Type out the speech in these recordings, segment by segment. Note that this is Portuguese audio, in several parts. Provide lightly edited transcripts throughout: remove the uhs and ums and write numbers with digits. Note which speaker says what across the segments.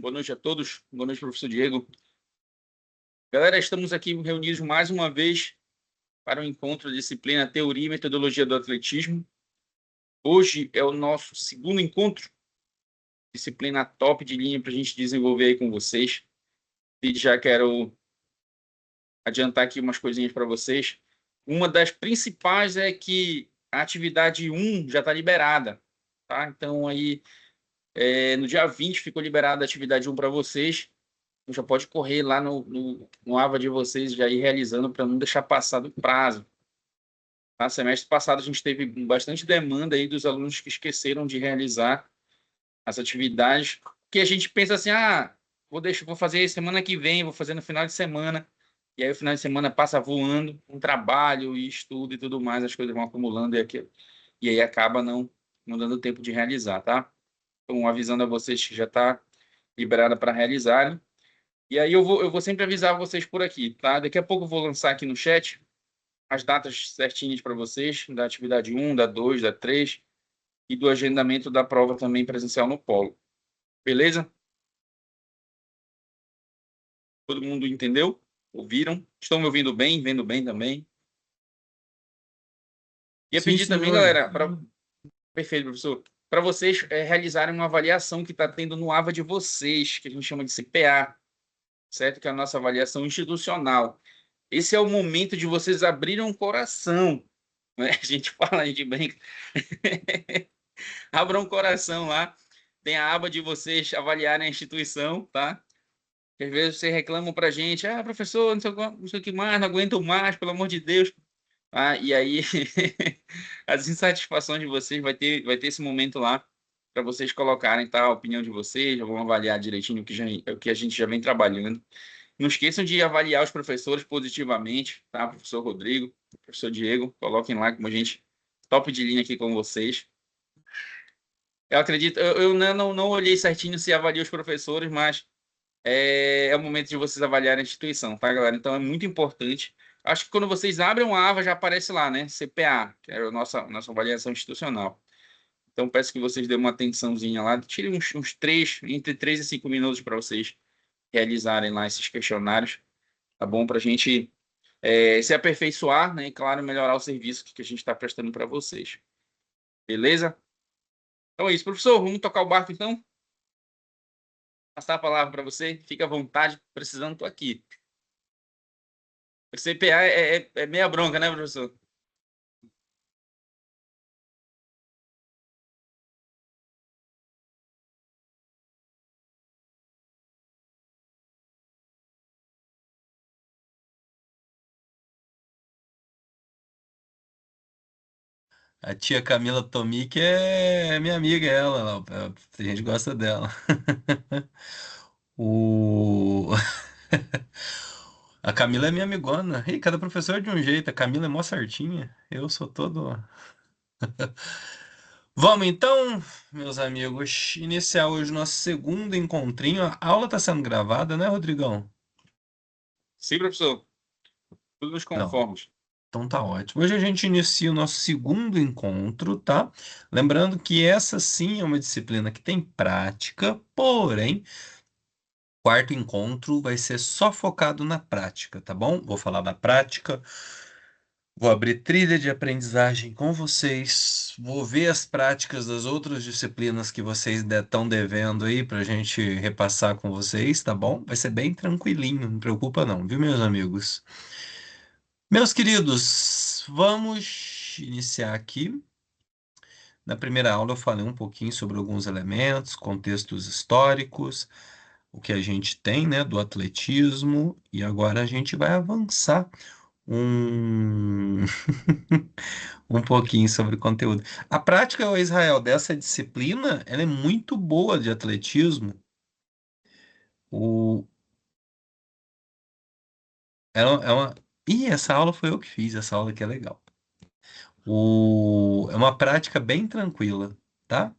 Speaker 1: Boa noite a todos. Boa noite, professor Diego. Galera, estamos aqui reunidos mais uma vez para o encontro da disciplina Teoria e Metodologia do Atletismo. Hoje é o nosso segundo encontro, disciplina top de linha para a gente desenvolver aí com vocês. E já quero adiantar aqui umas coisinhas para vocês. Uma das principais é que a atividade 1 já está liberada, tá? Então, aí, no dia 20 ficou liberada a atividade 1 para vocês. Já pode correr lá no AVA de vocês, já ir realizando para não deixar passar do prazo. Tá? Semestre passado a gente teve bastante demanda aí dos alunos que esqueceram de realizar as atividades, que a gente pensa assim, vou fazer semana que vem, vou fazer no final de semana, e aí o final de semana passa voando, um trabalho e estudo e tudo mais, as coisas vão acumulando e aí acaba não dando tempo de realizar, tá? Então, avisando a vocês que já está liberada para realizarem. E aí eu vou sempre avisar vocês por aqui, tá? Daqui a pouco eu vou lançar aqui no chat as datas certinhas para vocês, da atividade 1, da 2, da 3 e do agendamento da prova também presencial no Polo. Beleza? Todo mundo entendeu? Ouviram? Estão me ouvindo bem? Vendo bem também? Ia
Speaker 2: Sim,
Speaker 1: pedir também,
Speaker 2: senhor.
Speaker 1: galera, perfeito, professor, para vocês realizarem uma avaliação que está tendo no AVA de vocês, que a gente chama de CPA, certo? Que é a nossa avaliação institucional. Esse é o momento de vocês abrirem um coração, né? A gente fala, a gente brinca. Abra um coração lá. Tem a aba de vocês avaliarem a instituição, tá? Às vezes vocês reclamam pra gente, professor, não sei o que mais, não aguento mais, pelo amor de Deus. E aí, as insatisfações de vocês vai ter esse momento lá para vocês colocarem, tá, a opinião de vocês, já vão avaliar direitinho o que a gente já vem trabalhando. Não esqueçam de avaliar os professores positivamente, tá? Professor Rodrigo, professor Diego, coloquem lá como a gente top de linha aqui com vocês. Eu acredito, eu não olhei certinho se avalia os professores, mas é o momento de vocês avaliarem a instituição, tá, galera? Então é muito importante. Acho que quando vocês abrem uma aba já aparece lá, né? CPA, que é a nossa avaliação institucional. Então peço que vocês dêem uma atençãozinha lá, tirem entre 3 e 5 minutos para vocês realizarem lá esses questionários, tá bom? Para a gente se aperfeiçoar, né? E, claro, melhorar o serviço que a gente está prestando para vocês. Beleza? Então é isso, professor. Vamos tocar o barco, então? Passar a palavra para você. Fique à vontade. Precisando, estou aqui. O CPA é meia bronca, né, professor?
Speaker 2: A tia Camila Tomic é minha amiga, ela. A gente gosta dela. O... A Camila é minha amigona. E cada professor é de um jeito. A Camila é mó certinha. Eu sou todo. Vamos então, meus amigos, iniciar hoje o nosso segundo encontrinho. A aula está sendo gravada, né, Rodrigão?
Speaker 1: Sim, professor. Tudo nos
Speaker 2: Não.
Speaker 1: conformes.
Speaker 2: Então tá ótimo. Hoje a gente inicia o nosso segundo encontro, tá? Lembrando que essa sim é uma disciplina que tem prática, porém, quarto encontro vai ser só focado na prática, tá bom? Vou falar da prática, vou abrir trilha de aprendizagem com vocês, vou ver as práticas das outras disciplinas que vocês estão devendo aí pra gente repassar com vocês, tá bom? Vai ser bem tranquilinho, não preocupa não, viu, meus amigos? Meus queridos, vamos iniciar aqui. Na primeira aula eu falei um pouquinho sobre alguns elementos, contextos históricos, o que a gente tem, né, do atletismo, e agora a gente vai avançar um um pouquinho sobre o conteúdo. A prática, ô Israel, dessa disciplina, ela é muito boa de atletismo. O é uma. Ih, essa aula foi eu que fiz, essa aula aqui é legal. É uma prática bem tranquila, tá?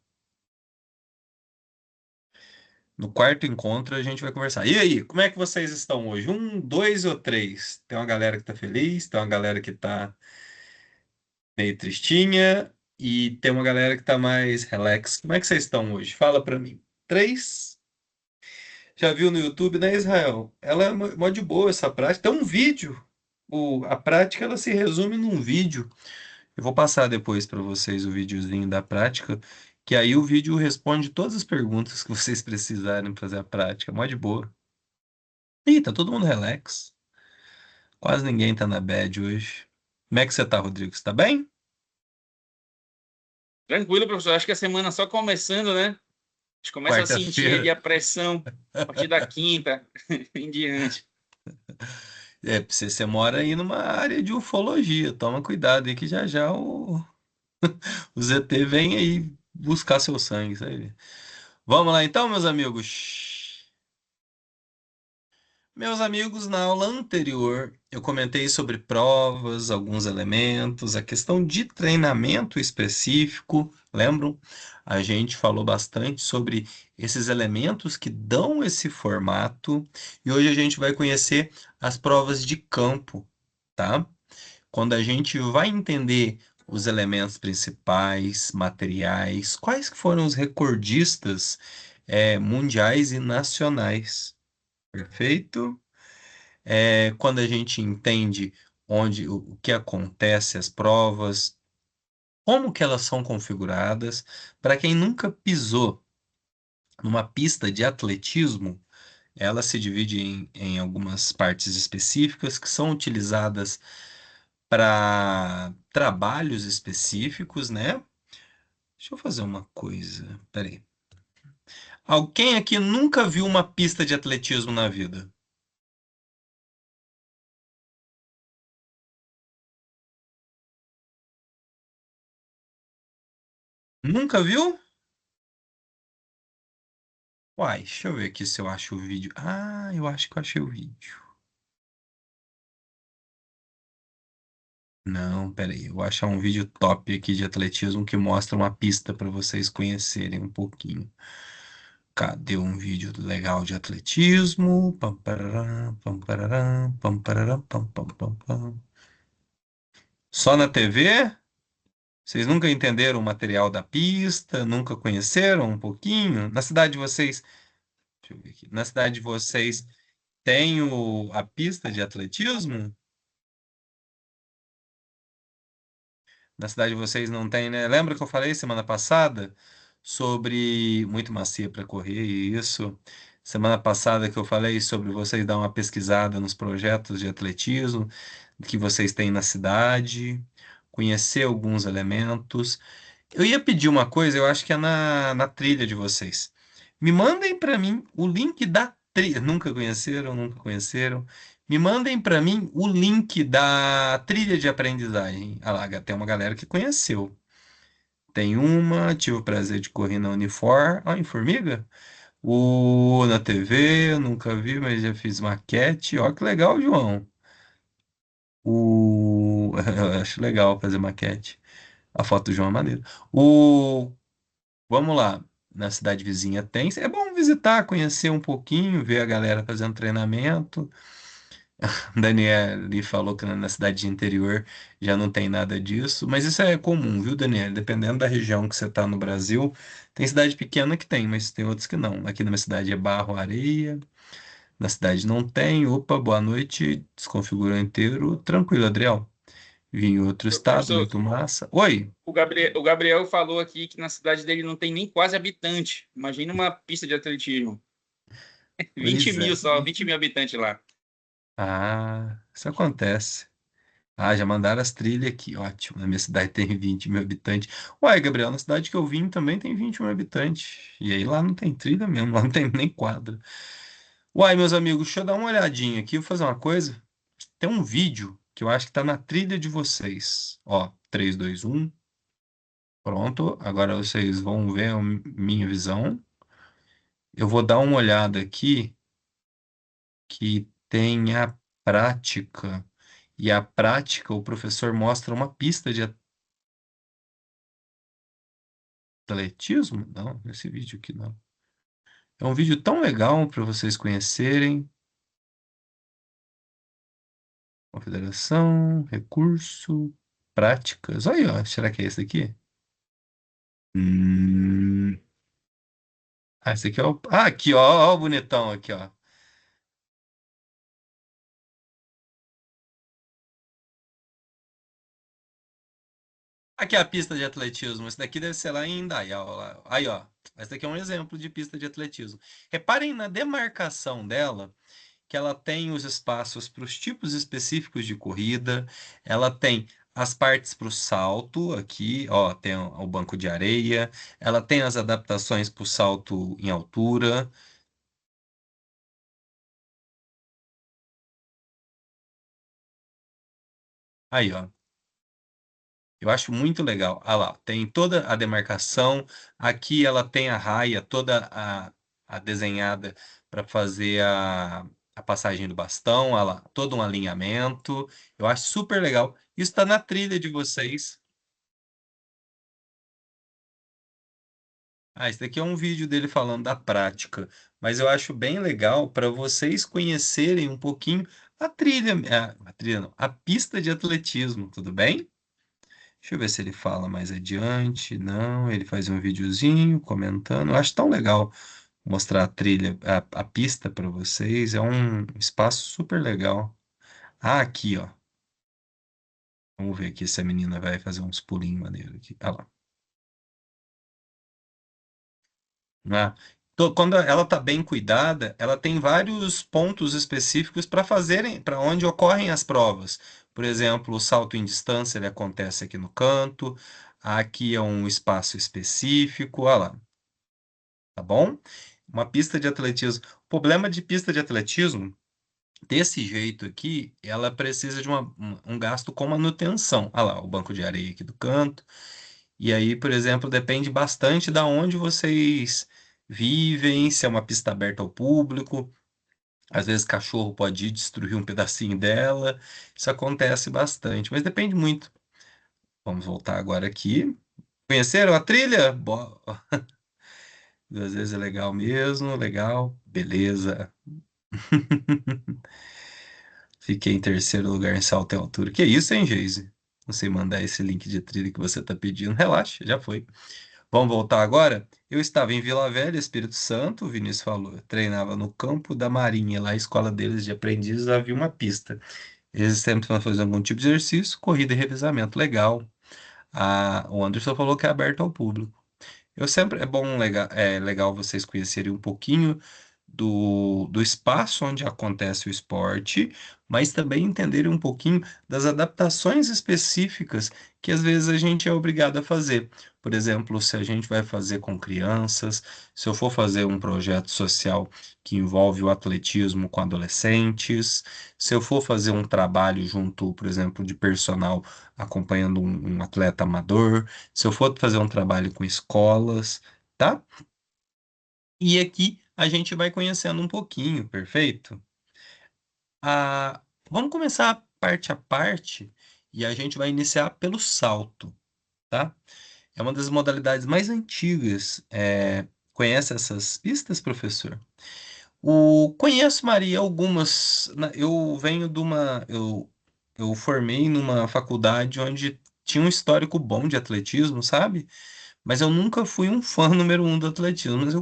Speaker 2: No quarto encontro a gente vai conversar. E aí, como é que vocês estão hoje? Um, dois ou três? Tem uma galera que tá feliz, tem uma galera que tá meio tristinha e tem uma galera que tá mais relax. Como é que vocês estão hoje? Fala pra mim. Três? Já viu no YouTube, né, Israel? Ela é mó de boa essa prática. Tem um vídeo. A prática ela se resume num vídeo. Eu vou passar depois para vocês o videozinho da prática, que aí o vídeo responde todas as perguntas que vocês precisarem fazer a prática. Mó de boa. Ih, tá todo mundo relax. Quase ninguém tá na bad hoje. Como é que você tá, Rodrigo? Você tá bem?
Speaker 1: Tranquilo, professor. Acho que a semana só começando, né? A gente começa a sentir ali
Speaker 2: Quarta-feira.
Speaker 1: a pressão a partir da quinta em diante.
Speaker 2: É, você mora aí numa área de ufologia. Toma cuidado aí que já já o ZT vem aí buscar seu sangue, sabe? Vamos lá então, meus amigos. Meus amigos, na aula anterior eu comentei sobre provas, alguns elementos, a questão de treinamento específico. Lembram? A gente falou bastante sobre esses elementos que dão esse formato e hoje a gente vai conhecer as provas de campo, tá? Quando a gente vai entender os elementos principais, materiais, quais que foram os recordistas, mundiais e nacionais. Perfeito? Quando a gente entende onde o que acontece, as provas, como que elas são configuradas. Para quem nunca pisou numa pista de atletismo, ela se divide em algumas partes específicas que são utilizadas para trabalhos específicos, né? Deixa eu fazer uma coisa. Peraí. Alguém aqui nunca viu uma pista de atletismo na vida? Nunca viu? Uai, deixa eu ver aqui se eu acho o vídeo. Ah, eu acho que eu achei o vídeo. Não, peraí. Eu vou achar um vídeo top aqui de atletismo que mostra uma pista para vocês conhecerem um pouquinho. Cadê um vídeo legal de atletismo? Pam, pararam, pam, pararam, pam, pararam, pam, pam, pam, pam. Só na TV? Vocês nunca entenderam o material da pista? Nunca conheceram um pouquinho? Na cidade de vocês, deixa eu ver aqui. Na cidade de vocês tem a pista de atletismo? Na cidade de vocês não tem, né? Lembra que eu falei semana passada sobre muito macia para correr e isso? Semana passada que eu falei sobre vocês dar uma pesquisada nos projetos de atletismo que vocês têm na cidade, conhecer alguns elementos. Eu ia pedir uma coisa, eu acho que é na trilha de vocês. Me mandem para mim o link da trilha. Nunca conheceram, nunca conheceram. Me mandem para mim o link da trilha de aprendizagem. Ah lá, tem uma galera que conheceu. Tem uma, tive o prazer de correr na Unifor. Ah, em Formiga? Na TV, eu nunca vi, mas já fiz maquete. Ó, que legal, João. Eu acho legal fazer maquete. A foto do João é maneira. O Vamos lá. Na cidade vizinha tem. É bom visitar, conhecer um pouquinho, ver a galera fazendo treinamento. Daniel ali falou que na cidade de interior já não tem nada disso, mas isso é comum, viu, Daniel? Dependendo da região que você está no Brasil, tem cidade pequena que tem, mas tem outras que não. Aqui na minha cidade é barro, areia. Na cidade não tem. Opa, boa noite. Desconfigurou inteiro. Tranquilo, Adriel. Vim em outro estado,
Speaker 1: Professor,
Speaker 2: muito massa. Oi.
Speaker 1: o Gabriel falou aqui que na cidade dele não tem nem quase habitante. Imagina uma pista de atletismo. 20
Speaker 2: Pois
Speaker 1: mil
Speaker 2: é.
Speaker 1: só, 20 mil habitantes lá.
Speaker 2: Ah, isso acontece. Ah, já mandaram as trilhas aqui. Ótimo. Na minha cidade tem 20 mil habitantes. Uai, Gabriel, na cidade que eu vim também tem 20 mil habitantes. E aí lá não tem trilha mesmo, lá não tem nem quadra. Uai, meus amigos, deixa eu dar uma olhadinha aqui. Vou fazer uma coisa. Tem um vídeo que eu acho que tá na trilha de vocês. Ó, 3, 2, 1. Pronto. Agora vocês vão ver a minha visão. Eu vou dar uma olhada aqui que tem a prática. E a prática, o professor mostra uma pista de atletismo? Não, esse vídeo aqui não. É um vídeo tão legal para vocês conhecerem. Confederação, recurso, práticas. Olha, ó, será que é esse aqui? Hum, Ah, esse aqui é o. Ah, aqui, ó, ó, o bonitão aqui, ó. Aqui é a pista de atletismo. Esse daqui deve ser lá em Indaial. Lá. Aí, ó. Esse daqui é um exemplo de pista de atletismo. Reparem na demarcação dela, que ela tem os espaços para os tipos específicos de corrida, ela tem as partes para o salto, aqui, ó, tem o banco de areia, ela tem as adaptações para o salto em altura. Aí, ó. Eu acho muito legal. Ah lá, tem toda a demarcação. Aqui ela tem a raia toda a desenhada para fazer a passagem do bastão. Ah lá, todo um alinhamento. Eu acho super legal. Isso está na trilha de vocês. Ah, esse daqui é um vídeo dele falando da prática, mas eu acho bem legal para vocês conhecerem um pouquinho a trilha, a trilha não, a pista de atletismo, tudo bem? Deixa eu ver se ele fala mais adiante. Não, ele faz um videozinho comentando. Eu acho tão legal mostrar a trilha, a pista para vocês. É um espaço super legal. Ah, aqui, ó. Vamos ver aqui se a menina vai fazer uns pulinhos maneiros aqui. Ah lá. Né? Quando ela está bem cuidada, ela tem vários pontos específicos para fazerem, para onde ocorrem as provas. Por exemplo, o salto em distância ele acontece aqui no canto. Aqui é um espaço específico. Olha lá. Tá bom? Uma pista de atletismo. O problema de pista de atletismo, desse jeito aqui, ela precisa de um gasto com manutenção. Olha lá, o banco de areia aqui do canto. E aí, por exemplo, depende bastante da onde vocês vivem, se é uma pista aberta ao público. Às vezes cachorro pode ir destruir um pedacinho dela. Isso acontece bastante, mas depende muito. Vamos voltar agora aqui. Conheceram a trilha? Às vezes é legal mesmo, legal, beleza. Fiquei em terceiro lugar em salto em altura. Que isso, hein, Geise? Não sei mandar esse link de trilha que você está pedindo. Relaxa, já foi. Vamos voltar agora? Eu estava em Vila Velha, Espírito Santo, o Vinícius falou. Eu treinava no campo da Marinha, lá a escola deles de aprendizes havia uma pista. Eles sempre estão fazendo algum tipo de exercício, corrida e revezamento. Legal. O Anderson falou que é aberto ao público. Eu sempre é bom, é legal vocês conhecerem um pouquinho do espaço onde acontece o esporte, mas também entenderem um pouquinho das adaptações específicas que às vezes a gente é obrigado a fazer. Por exemplo, se a gente vai fazer com crianças, se eu for fazer um projeto social que envolve o atletismo com adolescentes, se eu for fazer um trabalho junto, por exemplo, de personal acompanhando um atleta amador, se eu for fazer um trabalho com escolas, tá? E aqui a gente vai conhecendo um pouquinho, perfeito? Vamos começar parte a parte e a gente vai iniciar pelo salto, tá? É uma das modalidades mais antigas. Conhece essas pistas, professor? Conheço, Maria, algumas. Eu venho de uma. Eu formei numa faculdade onde tinha um histórico bom de atletismo, sabe? Mas eu nunca fui um fã número um do atletismo. Mas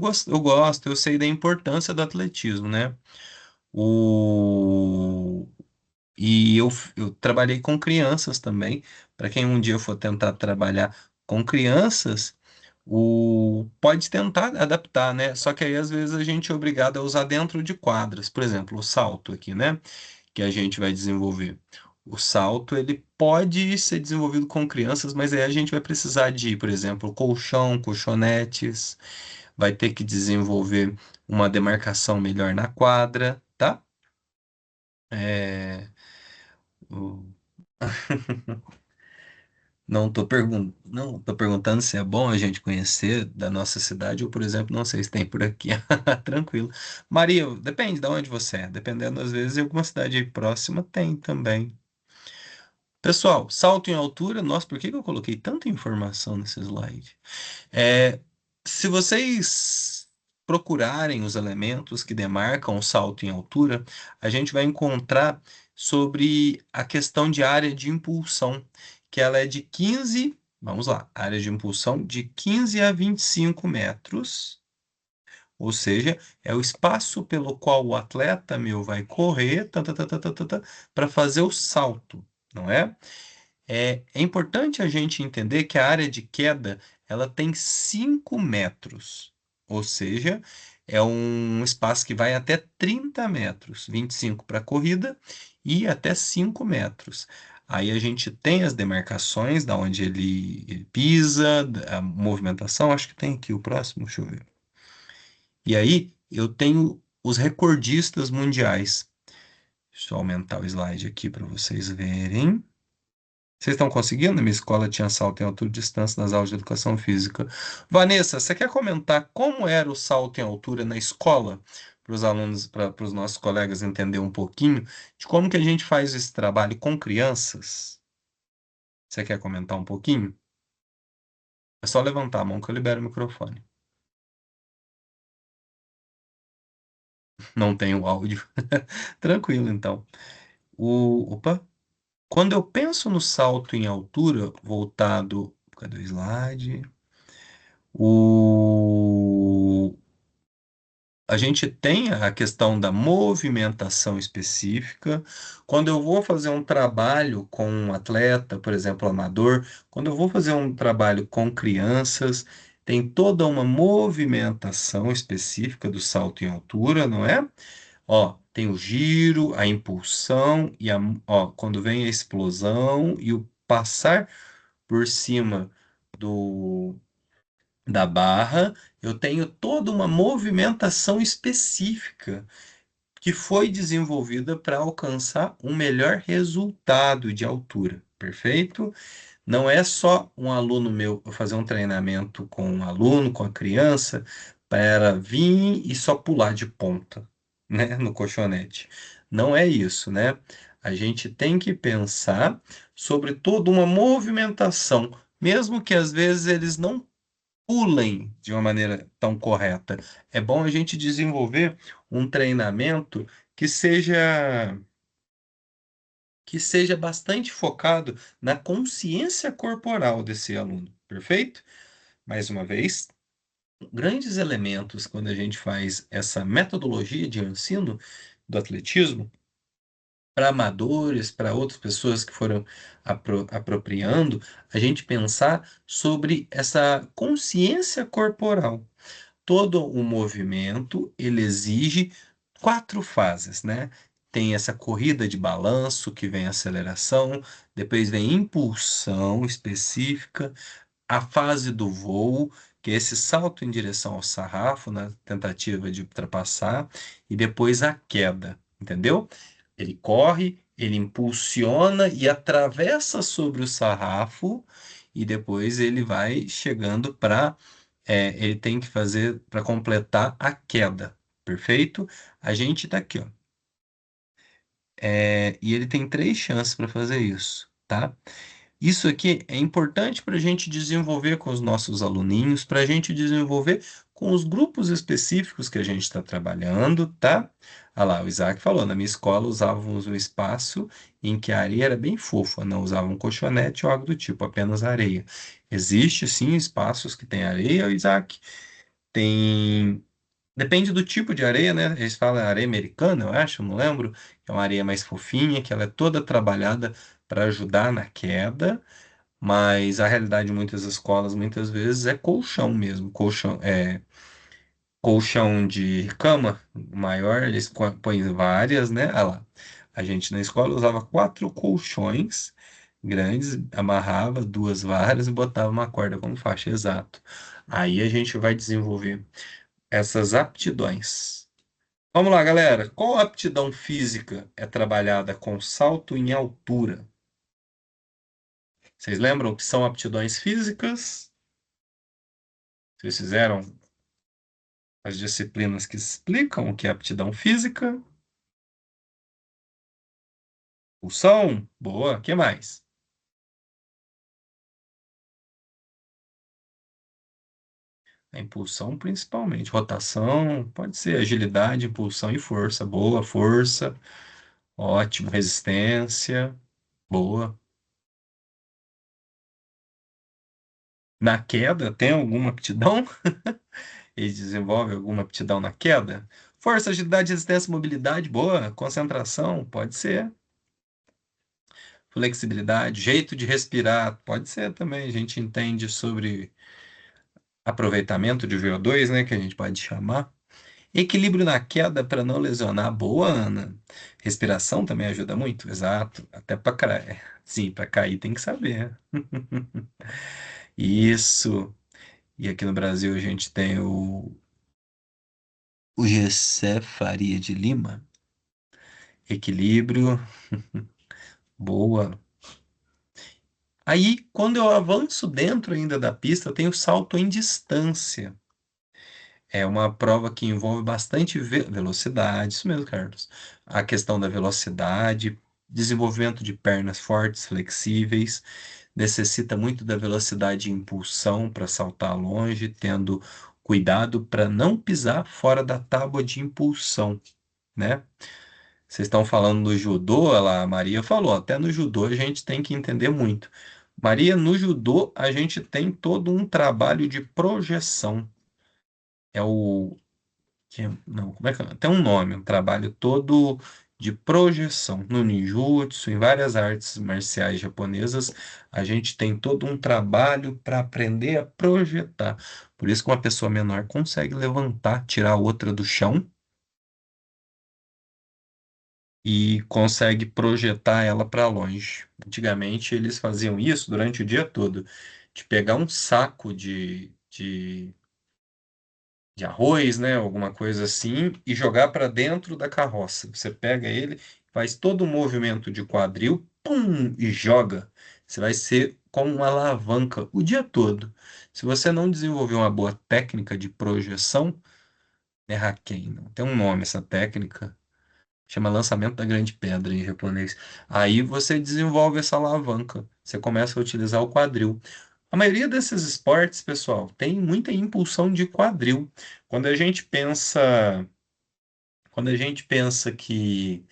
Speaker 2: eu sei da importância do atletismo, né? O... eu trabalhei com crianças também. Para quem um dia for tentar trabalhar com crianças, pode tentar adaptar, né? Só que aí às vezes a gente é obrigado a usar dentro de quadras. Por exemplo, o salto aqui, né? Que a gente vai desenvolver. O salto, ele pode ser desenvolvido com crianças, mas aí a gente vai precisar de, por exemplo, colchão, colchonetes, vai ter que desenvolver uma demarcação melhor na quadra, tá? É, o- não tô perguntando se é bom a gente conhecer da nossa cidade ou, por exemplo, não sei se tem por aqui. Tranquilo. Maria, depende de onde você é. Dependendo, às vezes, em alguma cidade aí próxima tem também. Pessoal, salto em altura. Nossa, por que que eu coloquei tanta informação nesse slide? É, Se vocês procurarem os elementos que demarcam o salto em altura, a gente vai encontrar sobre a questão de área de impulsão, que ela é de 15, vamos lá, área de impulsão de 15 a 25 metros. Ou seja, é o espaço pelo qual o atleta meu vai correr para fazer o salto, não é? É importante a gente entender que a área de queda ela tem 5 metros, ou seja, é um espaço que vai até 30 metros, 25 para a corrida e até 5 metros. Aí a gente tem as demarcações da onde ele pisa, a movimentação, acho que tem aqui o próximo, deixa eu ver. E aí eu tenho os recordistas mundiais. Deixa eu aumentar o slide aqui para vocês verem. Vocês estão conseguindo? Minha escola tinha salto em altura e distância nas aulas de educação física. Vanessa, você quer comentar como era o salto em altura na escola? Para os alunos, para os nossos colegas entender um pouquinho de como que a gente faz esse trabalho com crianças? Você quer comentar um pouquinho? É só levantar a mão que eu libero o microfone. Não tem o áudio. Tranquilo, então. Opa. Quando eu penso no salto em altura voltado. Cadê o slide? O... A gente tem a questão da movimentação específica. Quando eu vou fazer um trabalho com um atleta, por exemplo, amador, quando eu vou fazer um trabalho com crianças, tem toda uma movimentação específica do salto em altura, não é? Ó, tem o giro, a impulsão e quando vem a explosão e o passar por cima do da barra, eu tenho toda uma movimentação específica que foi desenvolvida para alcançar um melhor resultado de altura, perfeito? Não é só um aluno meu eu fazer um treinamento com um aluno, com a criança, para vir e só pular de ponta, né, no colchonete. Não é isso, né? A gente tem que pensar sobre toda uma movimentação, mesmo que às vezes eles não pulem de uma maneira tão correta. É bom a gente desenvolver um treinamento que seja que seja bastante focado na consciência corporal desse aluno, perfeito? Mais uma vez, grandes elementos quando a gente faz essa metodologia de ensino do atletismo para amadores, para outras pessoas que foram apropriando, a gente pensar sobre essa consciência corporal. Todo o movimento ele exige 4 fases, né? Tem essa corrida de balanço, que vem aceleração, depois vem impulsão específica, a fase do voo, que é esse salto em direção ao sarrafo, na tentativa de ultrapassar, e depois a queda, entendeu? Ele corre, ele impulsiona e atravessa sobre o sarrafo, e depois ele vai chegando para ele tem que fazer para completar a queda, perfeito? A gente tá aqui, ó. E ele tem 3 chances para fazer isso, tá? Isso aqui é importante para a gente desenvolver com os nossos aluninhos, para a gente desenvolver com os grupos específicos que a gente está trabalhando, tá? Olha lá, o Isaac falou, na minha escola usávamos um espaço em que a areia era bem fofa, não usavam colchonete ou algo do tipo, apenas areia. Existe sim espaços que tem areia, Isaac, tem. Depende do tipo de areia, né? Eles falam areia americana, eu acho, não lembro. É uma areia mais fofinha, que ela é toda trabalhada para ajudar na queda, mas a realidade de muitas escolas, muitas vezes, é colchão mesmo. Colchão de cama maior, eles põem várias, né? Ah lá. A gente na escola usava 4 colchões grandes, amarrava 2 varas e botava uma corda como faixa, exato. Aí a gente vai desenvolver essas aptidões. Vamos lá, galera. Qual aptidão física é trabalhada com salto em altura? Vocês lembram que são aptidões físicas? Vocês fizeram as disciplinas que explicam o que é aptidão física? Pulsão? Boa. O que mais? A impulsão, principalmente. Rotação, pode ser agilidade, impulsão e força. Boa, força. Ótimo. Resistência. Boa. Na queda, tem alguma aptidão? Ele desenvolve alguma aptidão na queda? Força, agilidade, resistência, mobilidade, boa. Concentração, pode ser. Flexibilidade, jeito de respirar, pode ser também. A gente entende sobre aproveitamento de VO2, né, que a gente pode chamar. Equilíbrio na queda para não lesionar, boa, Ana. Respiração também ajuda muito, exato. Até para cair. Sim, para cair tem que saber. Isso. E aqui no Brasil a gente tem o Gessé Faria de Lima. Equilíbrio, boa. Aí, quando eu avanço dentro ainda da pista, eu tenho salto em distância. É uma prova que envolve bastante velocidade, isso mesmo, Carlos. A questão da velocidade, desenvolvimento de pernas fortes, flexíveis, necessita muito da velocidade e impulsão para saltar longe, tendo cuidado para não pisar fora da tábua de impulsão, né? Vocês estão falando do judô, a Maria falou, até no judô a gente tem que entender muito. Maria, no judô a gente tem todo um trabalho de projeção. É o não, como é que tem um nome, um trabalho todo de projeção. No ninjutsu, em várias artes marciais japonesas, a gente tem todo um trabalho para aprender a projetar. Por isso que uma pessoa menor consegue levantar, tirar a outra do chão e consegue projetar ela para longe. Antigamente eles faziam isso durante o dia todo, de pegar um saco de arroz, né, alguma coisa assim, e jogar para dentro da carroça. Você pega ele, faz todo o movimento de quadril, pum, e joga. Você vai ser como uma alavanca o dia todo. Se você não desenvolver uma boa técnica de projeção, é Haken, não tem um nome essa técnica. Chama lançamento da grande pedra em japonês. Aí você desenvolve essa alavanca. Você começa a utilizar o quadril. A maioria desses esportes, pessoal, tem muita impulsão de quadril. Quando a gente pensa, quando a gente pensa que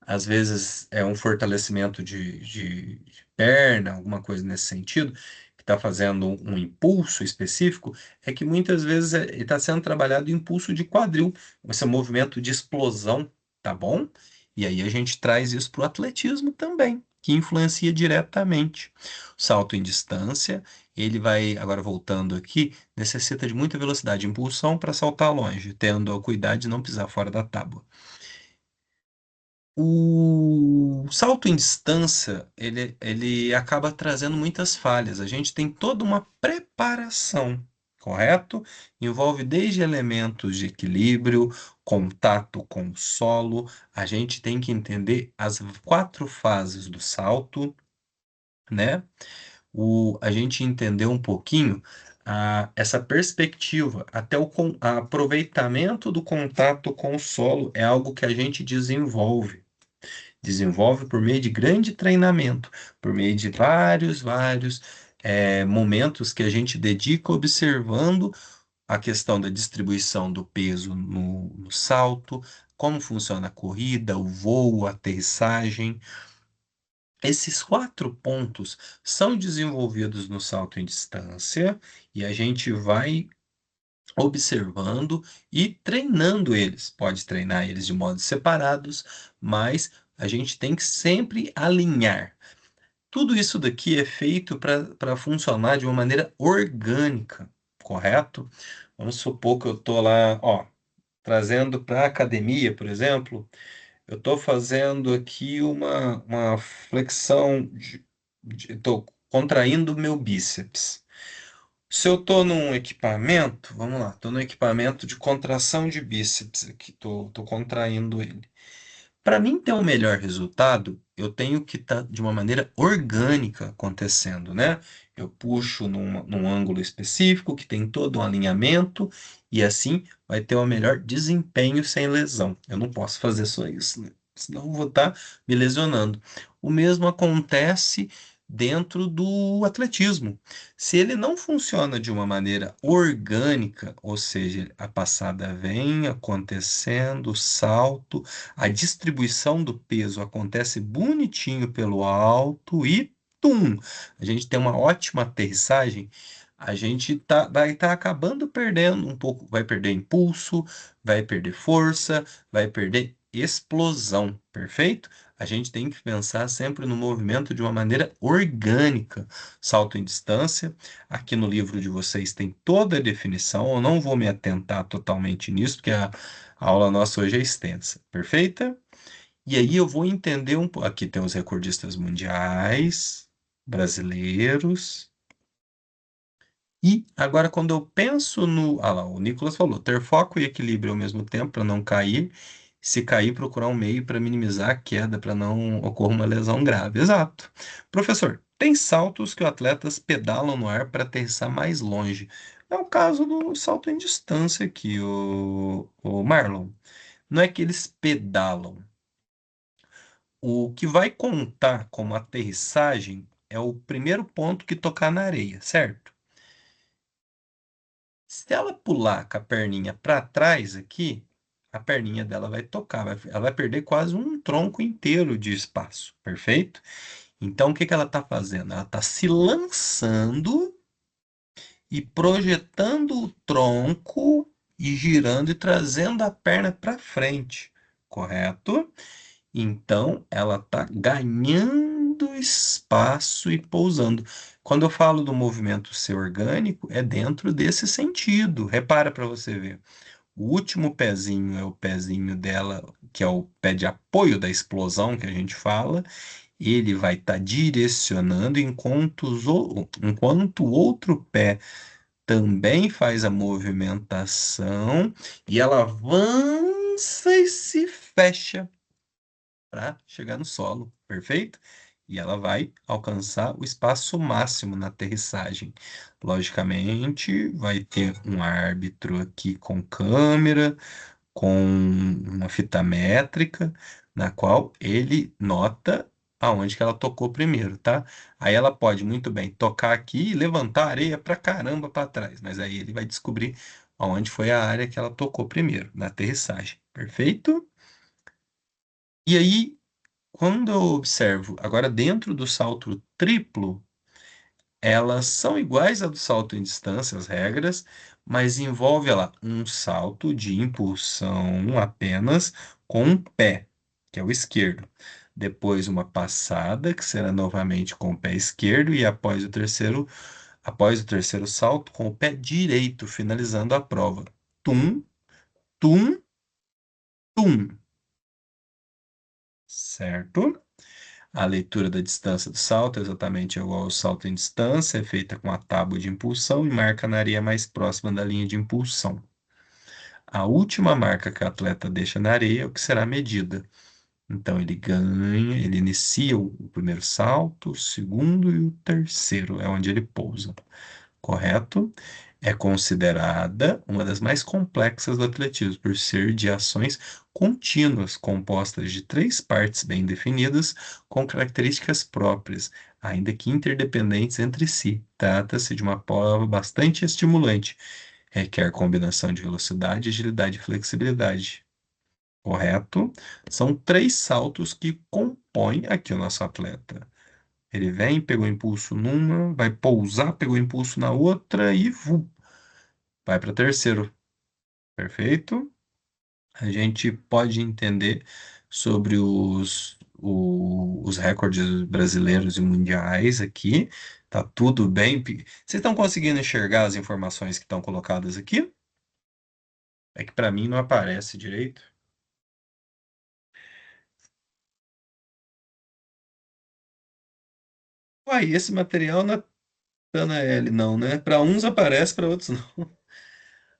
Speaker 2: às vezes é um fortalecimento de perna, alguma coisa nesse sentido, que está fazendo um impulso específico, é que muitas vezes está sendo trabalhado o impulso de quadril, esse movimento de explosão, tá bom? E aí a gente traz isso para o atletismo também, que influencia diretamente. O salto em distância, ele vai, agora voltando aqui, necessita de muita velocidade e impulsão para saltar longe, tendo a cuidado de não pisar fora da tábua. O salto em distância, ele acaba trazendo muitas falhas. A gente tem toda uma preparação, correto? Envolve desde elementos de equilíbrio, contato com o solo. A gente tem que entender as 4 fases do salto, né? A gente entender um pouquinho essa perspectiva, até o aproveitamento do contato com o solo é algo que a gente desenvolve por meio de grande treinamento, por meio de vários momentos que a gente dedica observando a questão da distribuição do peso no salto, como funciona a corrida, o voo, a aterrissagem. Esses 4 pontos são desenvolvidos no salto em distância e a gente vai observando e treinando eles. Pode treinar eles de modos separados, mas a gente tem que sempre alinhar. Tudo isso daqui é feito para funcionar de uma maneira orgânica, correto? Vamos supor que eu estou lá, ó, trazendo para a academia, por exemplo, eu estou fazendo aqui uma flexão, estou contraindo o meu bíceps. Se eu estou num equipamento, vamos lá, estou no equipamento de contração de bíceps aqui, estou contraindo ele. Para mim ter um melhor resultado, eu tenho que estar de uma maneira orgânica acontecendo, né? Eu puxo num ângulo específico, que tem todo um alinhamento, e assim vai ter um melhor desempenho sem lesão. Eu não posso fazer só isso, né? Senão eu vou estar me lesionando. O mesmo acontece dentro do atletismo. Se ele não funciona de uma maneira orgânica, ou seja, a passada vem acontecendo, o salto, a distribuição do peso acontece bonitinho pelo alto e tum, a gente tem uma ótima aterrissagem. a gente vai estar acabando perdendo um pouco, vai perder impulso, vai perder força, vai perder explosão, perfeito? A gente tem que pensar sempre no movimento de uma maneira orgânica. Salto em distância, aqui no livro de vocês tem toda a definição, eu não vou me atentar totalmente nisso, porque a aula nossa hoje é extensa, perfeita? E aí eu vou entender um pouco. Aqui tem os recordistas mundiais, brasileiros. E agora, quando eu penso no. Ah lá, o Nicolas falou: ter foco e equilíbrio ao mesmo tempo para não cair. Se cair, procurar um meio para minimizar a queda, para não ocorrer uma lesão grave. Exato. Professor, tem saltos que os atletas pedalam no ar para aterrissar mais longe. É o caso do salto em distância aqui, o Marlon. Não é que eles pedalam. O que vai contar como aterrissagem é o primeiro ponto que tocar na areia, certo? Se ela pular com a perninha para trás aqui, a perninha dela vai tocar, ela vai perder quase um tronco inteiro de espaço, perfeito? Então, o que que ela está fazendo? Ela está se lançando e projetando o tronco e girando e trazendo a perna para frente, correto? Então, ela está ganhando espaço e pousando. Quando eu falo do movimento ser orgânico, é dentro desse sentido. Repara para você ver. O último pezinho é o pezinho dela, que é o pé de apoio da explosão que a gente fala. Ele vai estar direcionando enquanto o outro pé também faz a movimentação e ela avança e se fecha para chegar no solo, perfeito? E ela vai alcançar o espaço máximo na aterrissagem. Logicamente, vai ter um árbitro aqui com câmera, com uma fita métrica, na qual ele nota aonde que ela tocou primeiro, tá? Aí ela pode muito bem tocar aqui e levantar a areia pra caramba para trás, mas aí ele vai descobrir aonde foi a área que ela tocou primeiro, na aterrissagem, perfeito? E aí quando eu observo, agora dentro do salto triplo, elas são iguais à do salto em distância, as regras, mas envolve ela um salto de impulsão apenas com um pé, que é o esquerdo. Depois uma passada, que será novamente com o pé esquerdo, e após o terceiro salto, com o pé direito, finalizando a prova. Tum, tum, tum. Certo? A leitura da distância do salto é exatamente igual ao salto em distância, é feita com a tábua de impulsão e marca na areia mais próxima da linha de impulsão. A última marca que o atleta deixa na areia é o que será medida. Então ele ganha, ele inicia o primeiro salto, o segundo e o terceiro, é onde ele pousa, correto? É considerada uma das mais complexas do atletismo, por ser de ações contínuas, compostas de três partes bem definidas, com características próprias, ainda que interdependentes entre si. Trata-se de uma prova bastante estimulante, requer combinação de velocidade, agilidade e flexibilidade. Correto? São três saltos que compõem aqui o nosso atleta. Ele vem, pegou impulso numa, vai pousar, pegou impulso na outra e vai para terceiro. Perfeito? A gente pode entender sobre os recordes brasileiros e mundiais aqui. Tá tudo bem. Vocês estão conseguindo enxergar as informações que estão colocadas aqui? É que para mim não aparece direito. Uai, esse material não é Natanael, não, né? Para uns aparece, para outros não.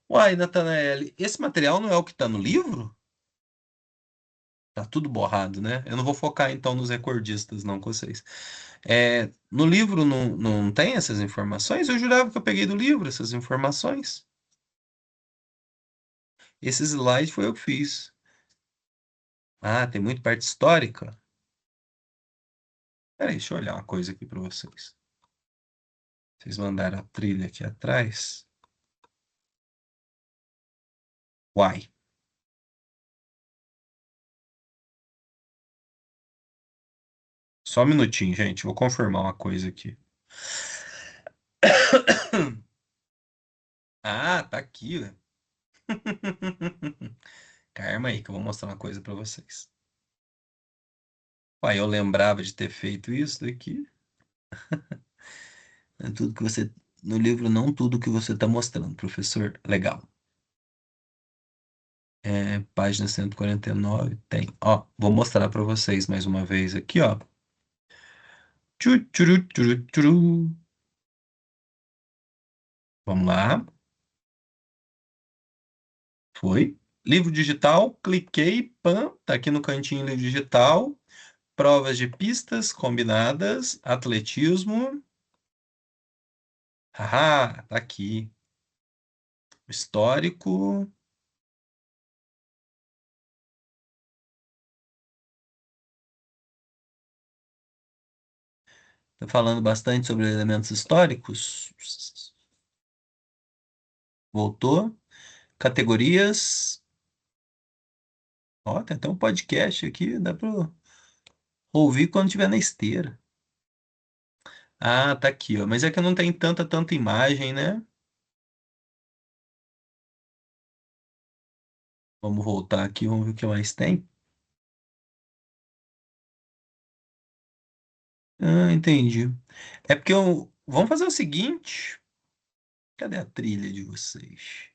Speaker 2: Uai, Natanael, esse material não é o que está no livro? Tá tudo borrado, né? Eu não vou focar então nos recordistas, não, com vocês. No livro não tem essas informações? Eu jurava que eu peguei do livro essas informações. Esse slide foi eu que fiz. Ah, tem muito parte histórica? Peraí, deixa eu olhar uma coisa aqui para vocês. Vocês mandaram a trilha aqui atrás? Uai. Só um minutinho, gente. Vou confirmar uma coisa aqui. Ah, tá aqui, ó. Calma aí que eu vou mostrar uma coisa pra vocês. Uai, eu lembrava de ter feito isso daqui. É tudo que você. No livro, não tudo que você está mostrando, professor. Legal. Página 149 tem. Ó, vou mostrar para vocês mais uma vez aqui, ó. Tchu, tchuru, tchuru, tchuru. Vamos lá. Foi. Livro digital, cliquei, pam, tá aqui no cantinho livro digital. Provas de pistas combinadas, atletismo. Haha, tá aqui. Histórico. Tá falando bastante sobre elementos históricos. Voltou. Categorias. Ó, tem até um podcast aqui, dá pra ouvir quando estiver na esteira. Ah, tá aqui, ó. Mas é que não tem tanta imagem, né? Vamos voltar aqui, vamos ver o que mais tem. Ah, entendi. É porque eu. Vamos fazer o seguinte. Cadê a trilha de vocês?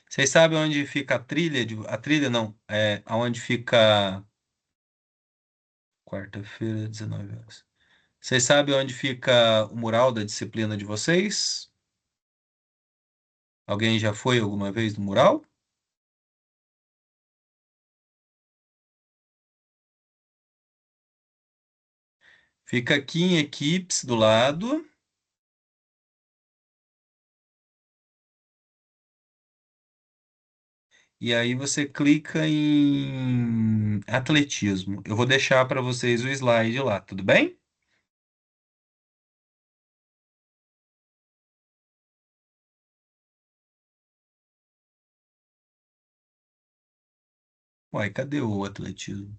Speaker 2: Vocês sabem onde fica a trilha? A trilha não. É aonde fica. Quarta-feira, 19 horas. Vocês sabem onde fica o mural da disciplina de vocês? Alguém já foi alguma vez no mural? Fica aqui em equipes do lado. E aí você clica em atletismo. Eu vou deixar para vocês o slide lá, tudo bem? Uai, cadê o atletismo?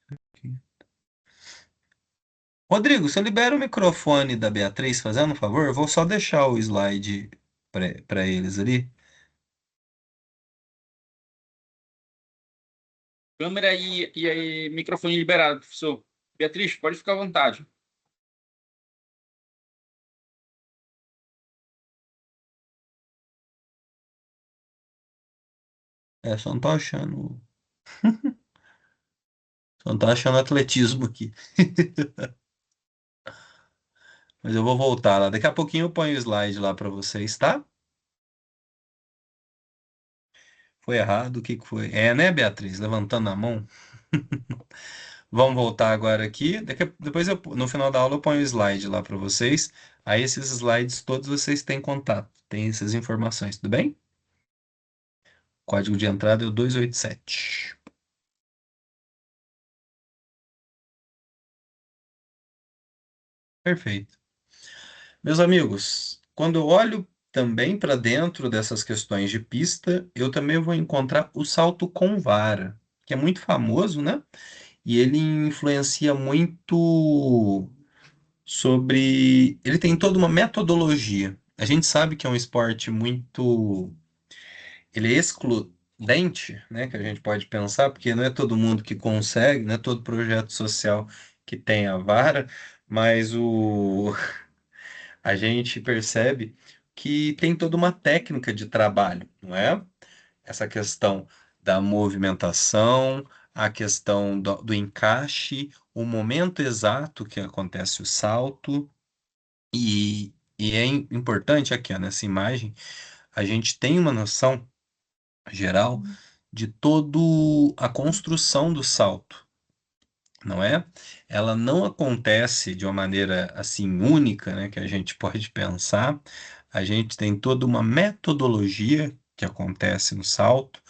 Speaker 2: Aqui. Rodrigo, você libera o microfone da Beatriz, fazendo um favor? Eu vou só deixar o slide para eles ali.
Speaker 1: Câmera e aí, microfone liberado, professor. Beatriz, pode ficar à vontade.
Speaker 2: É, só não tô achando. Só não tô achando atletismo aqui. Mas eu vou voltar lá. Daqui a pouquinho eu ponho o slide lá para vocês, tá? Foi errado? O que que foi? É, né, Beatriz? Levantando a mão. Vamos voltar agora aqui. Depois no final da aula eu ponho o slide lá para vocês. Aí esses slides todos vocês têm contato, tem essas informações, tudo bem? Código de entrada é o 287. Perfeito. Meus amigos, quando eu olho também para dentro dessas questões de pista, eu também vou encontrar o salto com vara, que é muito famoso, né? E ele influencia muito sobre. Ele tem toda uma metodologia. A gente sabe que é um esporte muito. Ele é excludente, né? Que a gente pode pensar, porque não é todo mundo que consegue, não é todo projeto social que tem a vara, mas a gente percebe que tem toda uma técnica de trabalho, não é? Essa questão da movimentação, a questão do encaixe, o momento exato que acontece o salto. E é importante aqui, ó, nessa imagem, a gente tem uma noção geral de toda a construção do salto, não é? Ela não acontece de uma maneira assim única, né, que a gente pode pensar. A gente tem toda uma metodologia que acontece no salto,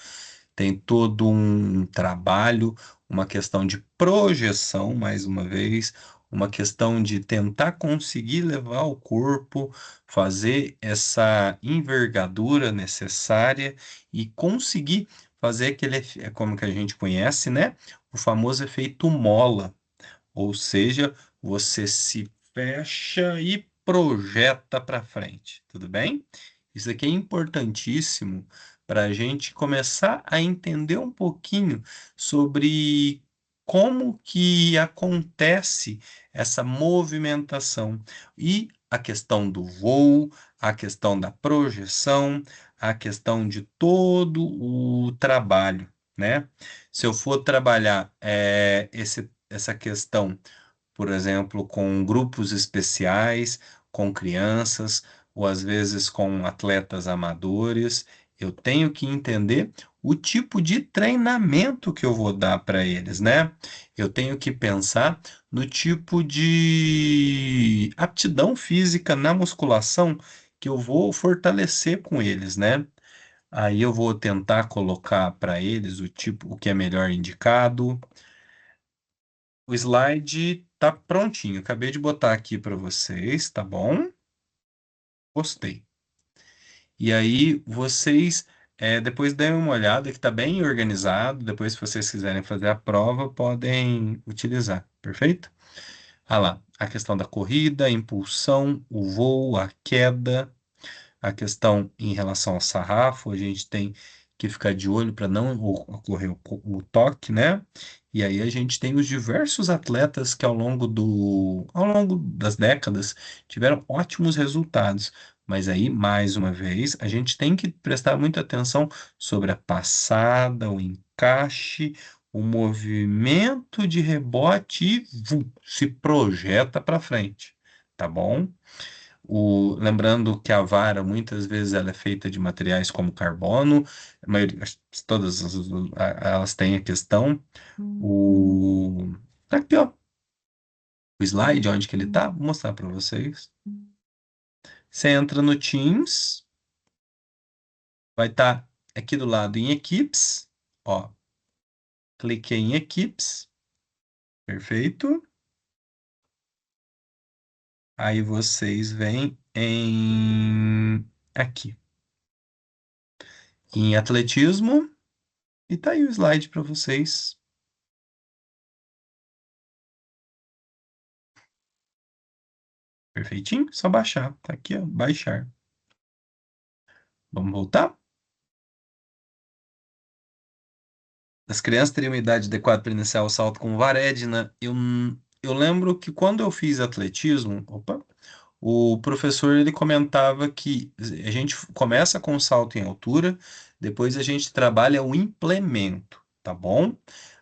Speaker 2: tem todo um trabalho, uma questão de projeção, mais uma vez, uma questão de tentar conseguir levar o corpo, fazer essa envergadura necessária e conseguir fazer aquele, como que a gente conhece, né? O famoso efeito mola, ou seja, você se fecha e projeta para frente, tudo bem? Isso aqui é importantíssimo para a gente começar a entender um pouquinho sobre como que acontece essa movimentação e a questão do voo, a questão da projeção, a questão de todo o trabalho, né? Se eu for trabalhar essa questão, por exemplo, com grupos especiais, com crianças, ou às vezes com atletas amadores, eu tenho que entender o tipo de treinamento que eu vou dar para eles, né? Eu tenho que pensar no tipo de aptidão física na musculação que eu vou fortalecer com eles, né? Aí eu vou tentar colocar para eles o tipo, o que é melhor indicado. O slide tá prontinho. Acabei de botar aqui para vocês, tá bom? Postei. E aí vocês depois deem uma olhada que tá bem organizado. Depois, se vocês quiserem fazer a prova, podem utilizar. Perfeito? Ah lá, a questão da corrida, a impulsão, o voo, a queda. A questão em relação ao sarrafo, a gente tem que ficar de olho para não ocorrer o toque, né? E aí a gente tem os diversos atletas que ao longo das décadas tiveram ótimos resultados. Mas aí, mais uma vez, a gente tem que prestar muita atenção sobre a passada, o encaixe, o movimento de rebote e se projeta para frente, tá bom? Lembrando que a vara muitas vezes ela é feita de materiais como carbono, a maioria, todas elas têm a questão. O, tá aqui, ó, o slide, onde que ele tá, vou mostrar para vocês. Você entra no Teams, vai estar aqui do lado em equipes, ó, cliquei em equipes, perfeito. Aí vocês vêm aqui, em atletismo, e tá aí o slide para vocês. Perfeitinho? Só baixar. Tá aqui, ó. Baixar. Vamos voltar? As crianças teriam uma idade adequada para iniciar o salto com vara, Edna. Eu lembro que quando eu fiz atletismo, opa, o professor ele comentava que a gente começa com o salto em altura, depois a gente trabalha o implemento, tá bom?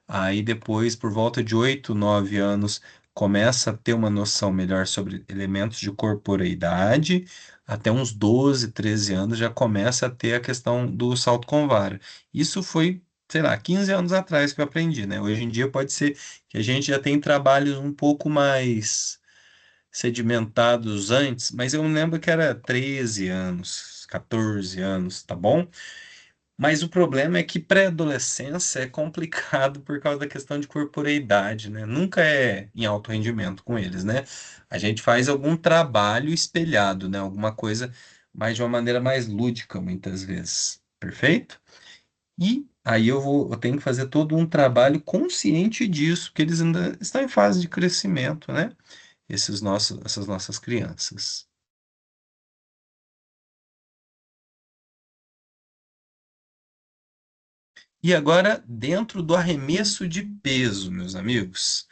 Speaker 2: Aí depois, por volta de 8, 9 anos, começa a ter uma noção melhor sobre elementos de corporeidade. Até uns 12, 13 anos já começa a ter a questão do salto com vara. Isso foi, sei lá, 15 anos atrás que eu aprendi, né? Hoje em dia pode ser que a gente já tem trabalhos um pouco mais sedimentados antes, mas eu me lembro que era 13 anos, 14 anos, tá bom? Mas o problema é que pré-adolescência é complicado por causa da questão de corporeidade, né? Nunca é em alto rendimento com eles, né? A gente faz algum trabalho espelhado, né? Alguma coisa, mas de uma maneira mais lúdica, muitas vezes. Perfeito? E aí eu tenho que fazer todo um trabalho consciente disso, porque eles ainda estão em fase de crescimento, né? Essas nossas crianças. E agora, dentro do arremesso de peso, meus amigos,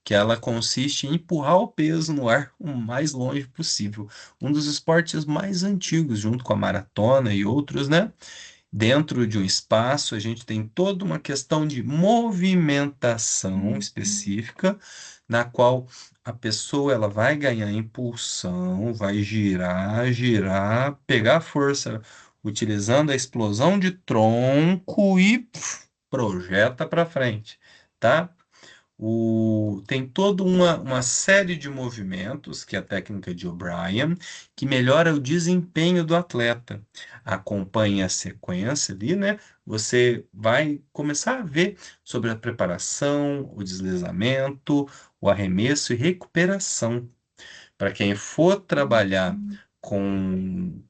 Speaker 2: que ela consiste em empurrar o peso no ar o mais longe possível. Um dos esportes mais antigos, junto com a maratona e outros, né? Dentro de um espaço, a gente tem toda uma questão de movimentação específica, na qual a pessoa ela vai ganhar impulsão, vai girar, girar, pegar força utilizando a explosão de tronco e projeta para frente, tá? Tem toda uma série de movimentos, que é a técnica de O'Brien, que melhora o desempenho do atleta. Acompanhe a sequência ali, né? Você vai começar a ver sobre a preparação, o deslizamento, o arremesso e recuperação. Para quem for trabalhar com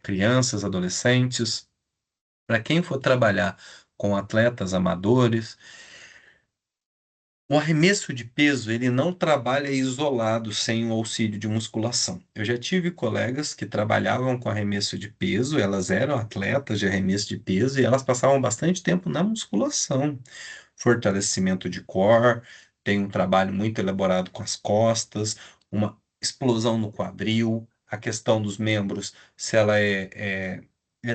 Speaker 2: crianças, adolescentes, para quem for trabalhar com atletas amadores, O arremesso de peso, ele não trabalha isolado sem o auxílio de musculação. Eu já tive colegas que trabalhavam com arremesso de peso, elas eram atletas de arremesso de peso e elas passavam bastante tempo na musculação. Fortalecimento de core, tem um trabalho muito elaborado com as costas, uma explosão no quadril, a questão dos membros, se ela é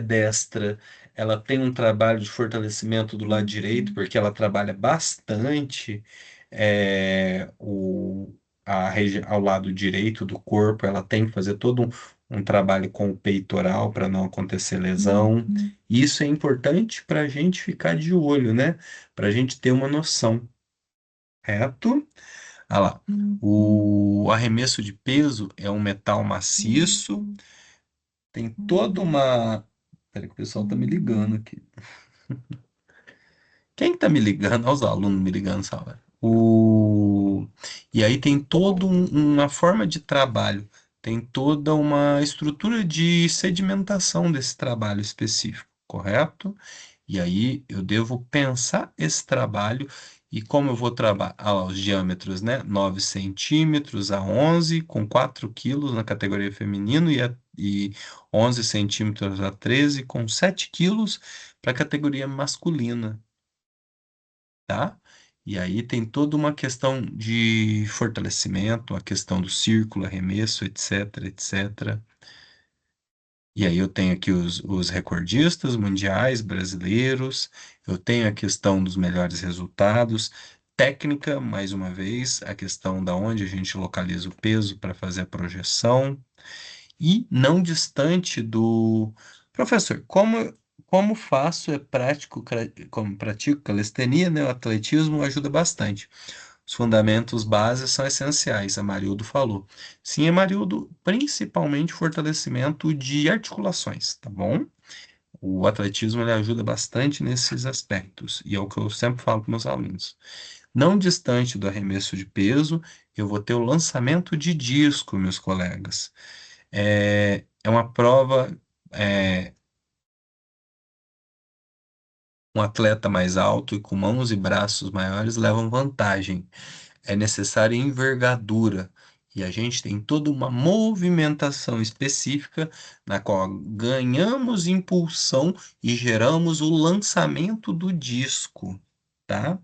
Speaker 2: destra, ela tem um trabalho de fortalecimento do lado direito, porque ela trabalha bastante ao lado direito do corpo, ela tem que fazer todo um trabalho com o peitoral para não acontecer lesão. Isso é importante para a gente ficar de olho, né? Para a gente ter uma noção, certo? Ah lá. O arremesso de peso é um metal maciço, tem toda uma. Peraí que o pessoal tá me ligando aqui. Quem que tá me ligando? Olha os alunos me ligando essa hora. E aí tem toda uma forma de trabalho, tem toda uma estrutura de sedimentação desse trabalho específico, correto? E aí eu devo pensar esse trabalho e como eu vou trabalhar os diâmetros, né? 9 centímetros a 11, com 4 quilos na categoria feminino e 11 centímetros a 13, com 7 quilos para a categoria masculina, tá? E aí tem toda uma questão de fortalecimento, a questão do círculo, arremesso, etc, etc. E aí eu tenho aqui os recordistas mundiais brasileiros, eu tenho a questão dos melhores resultados, técnica, mais uma vez, a questão da onde a gente localiza o peso para fazer a projeção, e não distante do professor, como faço, é prático, como pratico calistenia, né? O atletismo ajuda bastante. Os fundamentos bases são essenciais, a Marildo falou. Sim, Marildo, principalmente fortalecimento de articulações, tá bom? O atletismo ele ajuda bastante nesses aspectos, e é o que eu sempre falo para meus alunos. Não distante do arremesso de peso, eu vou ter o lançamento de disco, meus colegas. É uma prova, é, um atleta mais alto e com mãos e braços maiores levam vantagem. É necessária envergadura. E a gente tem toda uma movimentação específica na qual ganhamos impulsão e geramos o lançamento do disco, tá?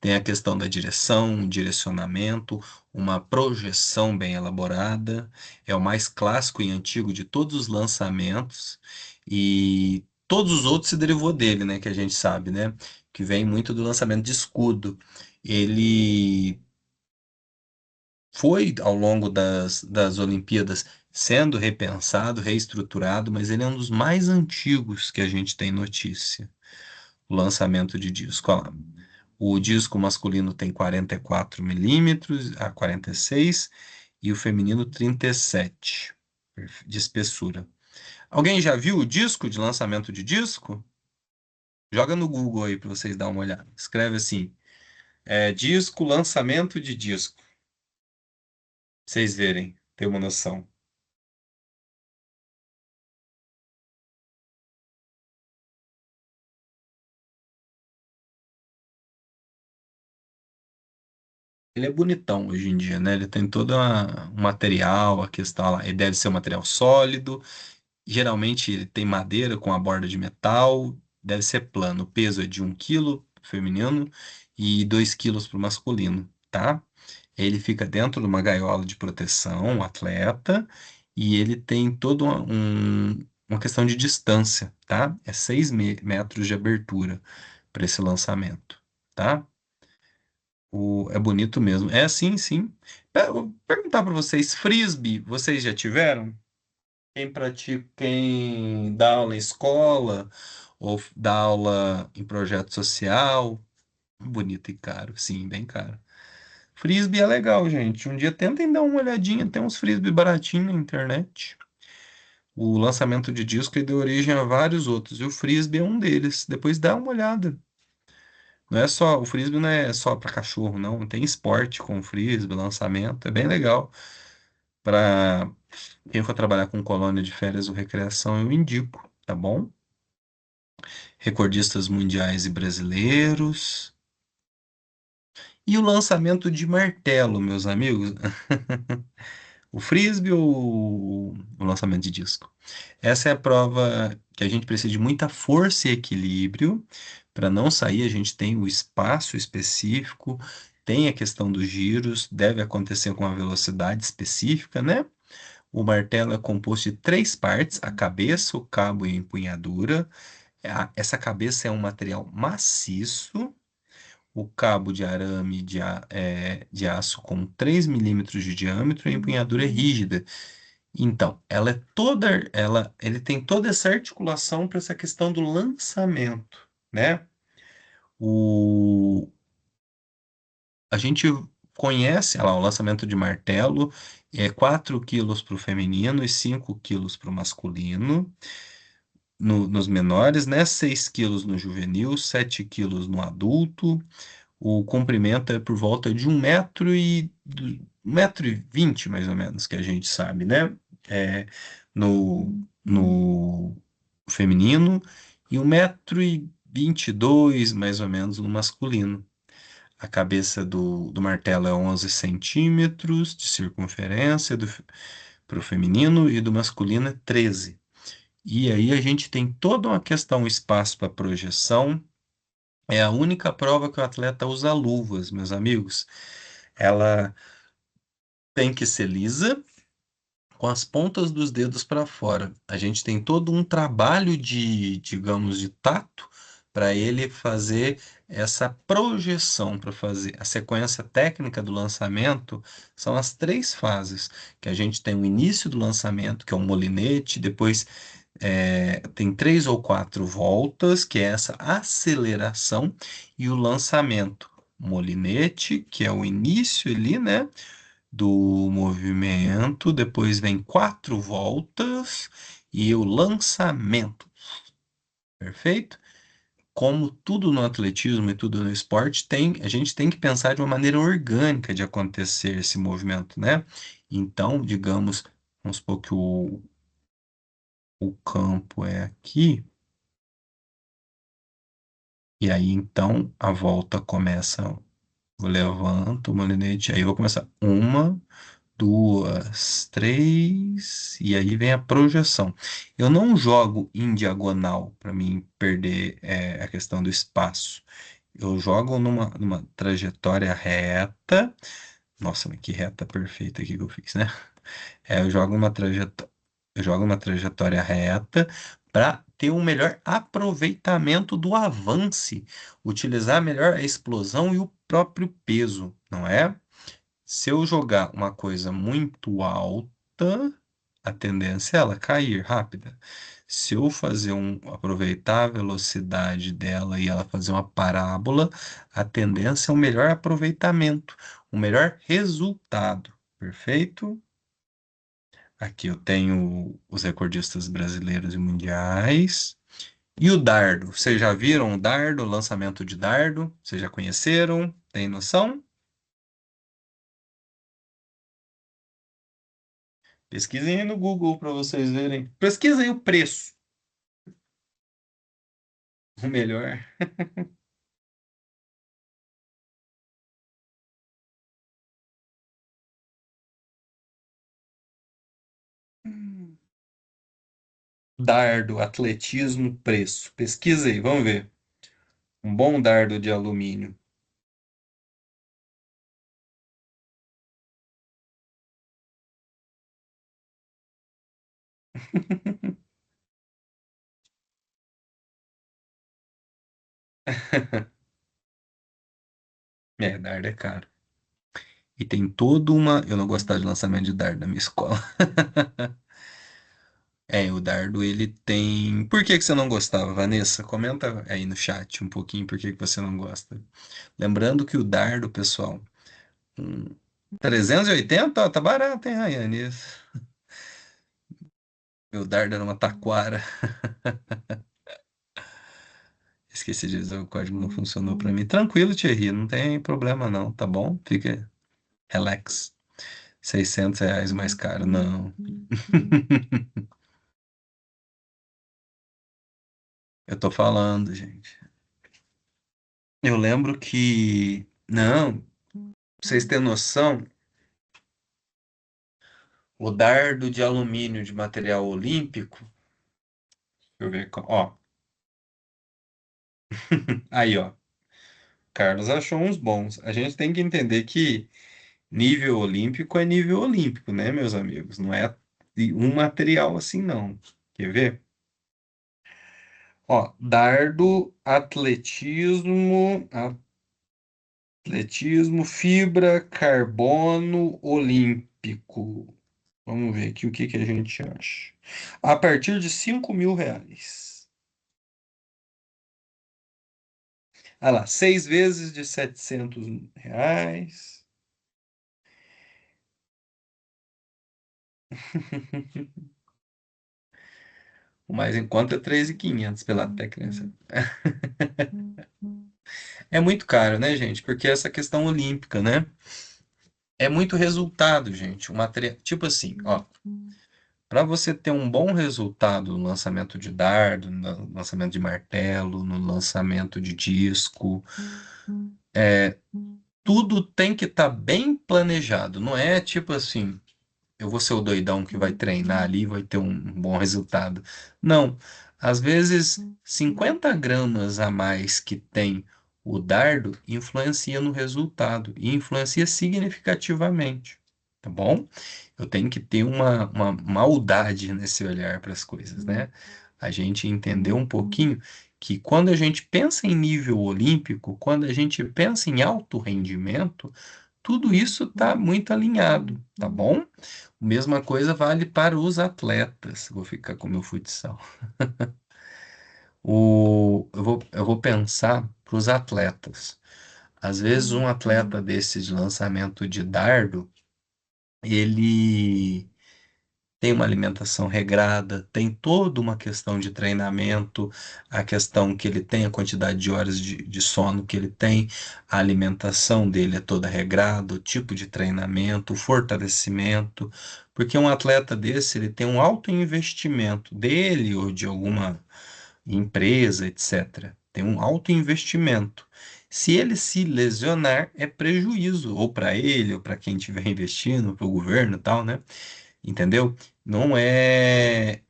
Speaker 2: Tem a questão da direção, um direcionamento, uma projeção bem elaborada. É o mais clássico e antigo de todos os lançamentos. E todos os outros se derivou dele, né? Que a gente sabe, né? Que vem muito do lançamento de escudo. Ele foi, ao longo das Olimpíadas, sendo repensado, reestruturado, mas ele é um dos mais antigos que a gente tem notícia. O lançamento de disco. Ó lá. O disco masculino tem 44 milímetros a 46 e o feminino 37 de espessura. Alguém já viu o disco de lançamento de disco? Joga no Google aí para vocês darem uma olhada. Escreve assim, disco, lançamento de disco. Pra vocês verem, ter uma noção. Ele é bonitão hoje em dia, né? Ele tem todo um material, a questão lá. Ele deve ser um material sólido. Geralmente ele tem madeira com a borda de metal. Deve ser plano. O peso é de 1 quilo pro feminino e 2 quilos para o masculino, tá? Ele fica dentro de uma gaiola de proteção, um atleta, e ele tem toda uma questão de distância, tá? É 6 metros de abertura para esse lançamento, tá? É bonito mesmo. É, sim, sim. Vou perguntar para vocês, frisbee, vocês já tiveram? Quem pratica, quem dá aula em escola ou dá aula em projeto social? Bonito e caro, sim, bem caro. Frisbee é legal, gente. Um dia tentem dar uma olhadinha, tem uns frisbee baratinhos na internet. O lançamento de disco deu origem a vários outros, e o frisbee é um deles. Depois dá uma olhada. Não é só, o frisbee não é só para cachorro, não. Tem esporte com frisbee, lançamento, é bem legal. Para quem for trabalhar com colônia de férias ou recreação, eu indico, tá bom? Recordistas mundiais e brasileiros. E o lançamento de martelo, meus amigos? O frisbee ou o lançamento de disco? Essa é a prova que a gente precisa de muita força e equilíbrio. Para não sair, a gente tem o espaço específico, tem a questão dos giros, deve acontecer com uma velocidade específica, né? O martelo é composto de três partes: a cabeça, o cabo e a empunhadura. Essa cabeça é um material maciço, o cabo de arame de aço com 3 milímetros de diâmetro e a empunhadura é rígida. Então, ele tem toda essa articulação para essa questão do lançamento, né? O, a gente conhece, olha lá, o lançamento de martelo é 4 quilos para o feminino e 5 quilos para o masculino. Nos menores, né? 6 quilos no juvenil, 7 quilos no adulto. O comprimento é por volta de 1,20 m, mais ou menos, que a gente sabe, né? No feminino e 1,22 m, mais ou menos, no masculino. A cabeça do martelo é 11 centímetros de circunferência para o feminino e do masculino é 13. E aí a gente tem toda uma questão espaço para projeção. É a única prova que o atleta usa luvas, meus amigos. Ela tem que ser lisa, com as pontas dos dedos para fora. A gente tem todo um trabalho de, digamos, de tato para ele fazer essa projeção, para fazer a sequência técnica do lançamento. São as três fases, que a gente tem o início do lançamento, que é o molinete, depois tem 3 ou 4 voltas, que é essa aceleração, e o lançamento. Molinete, que é o início ali, né, do movimento, depois vem 4 voltas e o lançamento. Perfeito? Como tudo no atletismo e tudo no esporte, a gente tem que pensar de uma maneira orgânica de acontecer esse movimento, né? Então, digamos, vamos supor que o campo é aqui. E aí, então, a volta começa. Eu levanto o molinete, aí eu vou começar. Uma, duas, três, e aí vem a projeção. Eu não jogo em diagonal para mim perder a questão do espaço. Eu jogo numa trajetória reta. Nossa, mas que reta perfeita aqui que eu fiz, né? Eu jogo uma trajetória reta para ter um melhor aproveitamento do avance, utilizar melhor a explosão e o próprio peso, não é? Se eu jogar uma coisa muito alta, a tendência é ela cair rápida. Se eu aproveitar a velocidade dela e ela fazer uma parábola, a tendência é um melhor aproveitamento, um melhor resultado. Perfeito? Aqui eu tenho os recordistas brasileiros e mundiais. E o dardo? Vocês já viram o dardo, o lançamento de dardo? Vocês já conheceram? Tem noção? Pesquisem aí no Google para vocês verem. Pesquisem o preço. O melhor. Dardo, atletismo, preço. Pesquisa aí, vamos ver. Um bom dardo de alumínio. Dardo é caro. E tem toda uma. Eu não gostava de lançamento de dardo na minha escola. O dardo ele tem. Por que que você não gostava, Vanessa? Comenta aí no chat um pouquinho por que que você não gosta. Lembrando que o dardo, pessoal, um 380, ó, tá barato, hein, Rayane? Meu dardo era uma taquara. Esqueci de dizer, o código não funcionou para mim. Tranquilo, Thierry, não tem problema não, tá bom? Fica relax. R$ 600 mais caro, não. Eu tô falando, gente. Eu lembro que. Não. vocês terem noção, o dardo de alumínio de material olímpico, deixa eu ver, ó, aí, ó, Carlos achou uns bons. A gente tem que entender que nível olímpico é nível olímpico, né, meus amigos? Não é um material assim, não. Quer ver? Ó, dardo, atletismo, fibra, carbono, olímpico. Vamos ver aqui o que que a gente acha. A partir de R$ 5.000. Ah lá, 6 vezes de R$ 700. O mais em conta é 3.500 pela técnica. É muito caro, né, gente? Porque essa questão olímpica, né? É muito resultado, gente. O material, tipo assim, ó, para você ter um bom resultado no lançamento de dardo, no lançamento de martelo, no lançamento de disco, tudo tem que estar bem planejado. Não é tipo assim, eu vou ser o doidão que vai treinar ali e vai ter um bom resultado. Não. Às vezes, 50 gramas a mais que tem o dardo influencia no resultado e influencia significativamente. Tá bom? Eu tenho que ter uma maldade nesse olhar para as coisas, né? A gente entender um pouquinho que quando a gente pensa em nível olímpico, quando a gente pensa em alto rendimento, tudo isso está muito alinhado, tá bom? Mesma coisa vale para os atletas. Vou ficar com o meu futsal. Eu vou pensar para os atletas. Às vezes, um atleta desse de lançamento de dardo, ele tem uma alimentação regrada, tem toda uma questão de treinamento, a questão que ele tem, a quantidade de horas de sono que ele tem, a alimentação dele é toda regrada, o tipo de treinamento, o fortalecimento, porque um atleta desse, ele tem um alto investimento dele ou de alguma empresa, etc. Tem um alto investimento. Se ele se lesionar, é prejuízo, ou para ele, ou para quem estiver investindo, para o governo e tal, né? Entendeu? Não é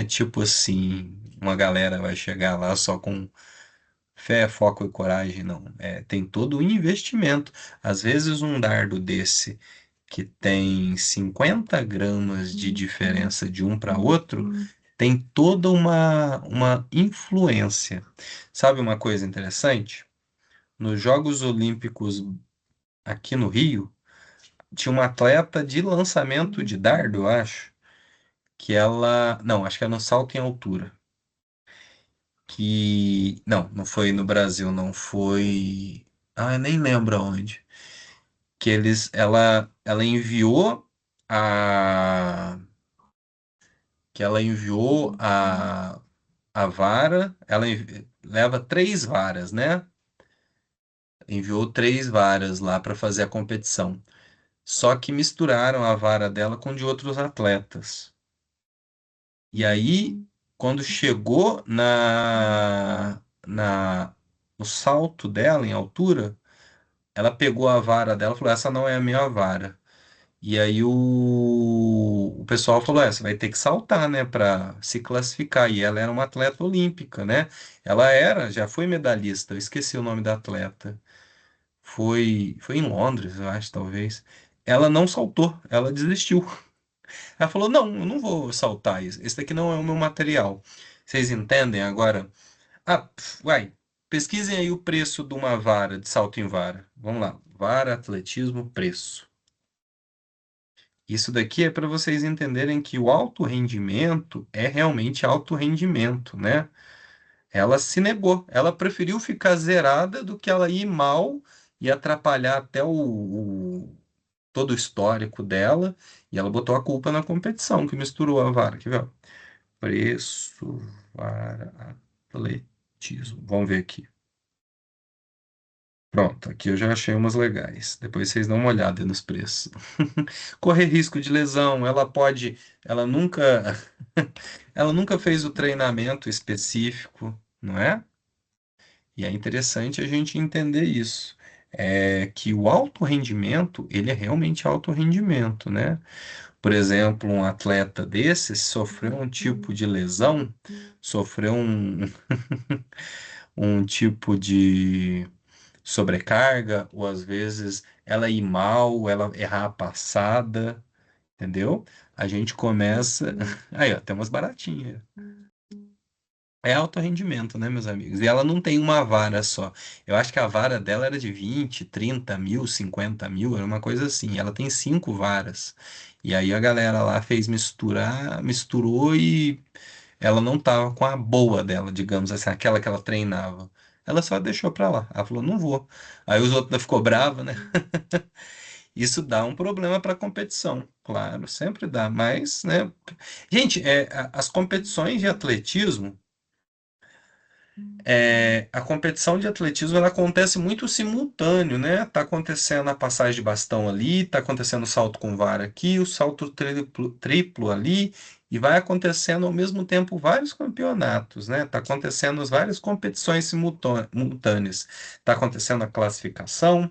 Speaker 2: tipo assim, uma galera vai chegar lá só com fé, foco e coragem, não. Tem todo o investimento. Às vezes um dardo desse que tem 50 gramas de diferença de um para outro, tem toda uma influência. Sabe uma coisa interessante? Nos Jogos Olímpicos aqui no Rio, tinha uma atleta de lançamento de dardo, eu acho que ela. Não, acho que é no salto em altura. Que. Não, não foi no Brasil, não foi. Ah, eu nem lembro aonde. Que eles. Ela enviou a. Que ela enviou a vara. Leva 3 varas, né? Enviou 3 varas lá para fazer a competição. Só que misturaram a vara dela com de outros atletas. E aí, quando chegou no salto dela, em altura, ela pegou a vara dela e falou: Essa não é a minha vara. E aí o pessoal falou: Você vai ter que saltar, né, para se classificar. E ela era uma atleta olímpica, né? Já foi medalhista, eu esqueci o nome da atleta. Foi em Londres, eu acho, talvez. Ela não saltou, ela desistiu. Ela falou: Não, eu não vou saltar isso. Esse daqui não é o meu material. Vocês entendem agora? Vai. Pesquisem aí o preço de uma vara de salto em vara. Vamos lá. Vara, atletismo, preço. Isso daqui é para vocês entenderem que o alto rendimento é realmente alto rendimento, né? Ela se negou. Ela preferiu ficar zerada do que ela ir mal e atrapalhar até todo o histórico dela. E ela botou a culpa na competição, que misturou a vara. Quer ver? Preço, vara, atletismo. Vamos ver aqui. Pronto, aqui eu já achei umas legais. Depois vocês dão uma olhada aí nos preços. Correr risco de lesão, ela nunca, ela nunca fez o treinamento específico, não é? E é interessante a gente entender isso. é que o alto rendimento, ele é realmente alto rendimento, né? Por exemplo, um atleta desse sofreu um tipo de lesão, sofreu um tipo de sobrecarga, ou às vezes ela ir mal, ela errar a passada, entendeu? A gente começa. Aí, ó, tem umas baratinhas. É alto rendimento, né, meus amigos? E ela não tem uma vara só. Eu acho que a vara dela era de 20, 30 mil, 50 mil, era uma coisa assim. Ela tem 5 varas. E aí a galera lá fez misturar, misturou e ela não tava com a boa dela, digamos assim, aquela que ela treinava. Ela só deixou pra lá. Ela falou, não vou. Aí os outros ficou bravo, né? Isso dá um problema para a competição, claro, sempre dá. Mas, né? Gente, as competições de atletismo. A competição de atletismo ela acontece muito simultâneo, né? Tá acontecendo a passagem de bastão ali, tá acontecendo o salto com vara aqui, o salto triplo ali, e vai acontecendo ao mesmo tempo vários campeonatos, né? Tá acontecendo várias competições simultâneas. Tá acontecendo a classificação,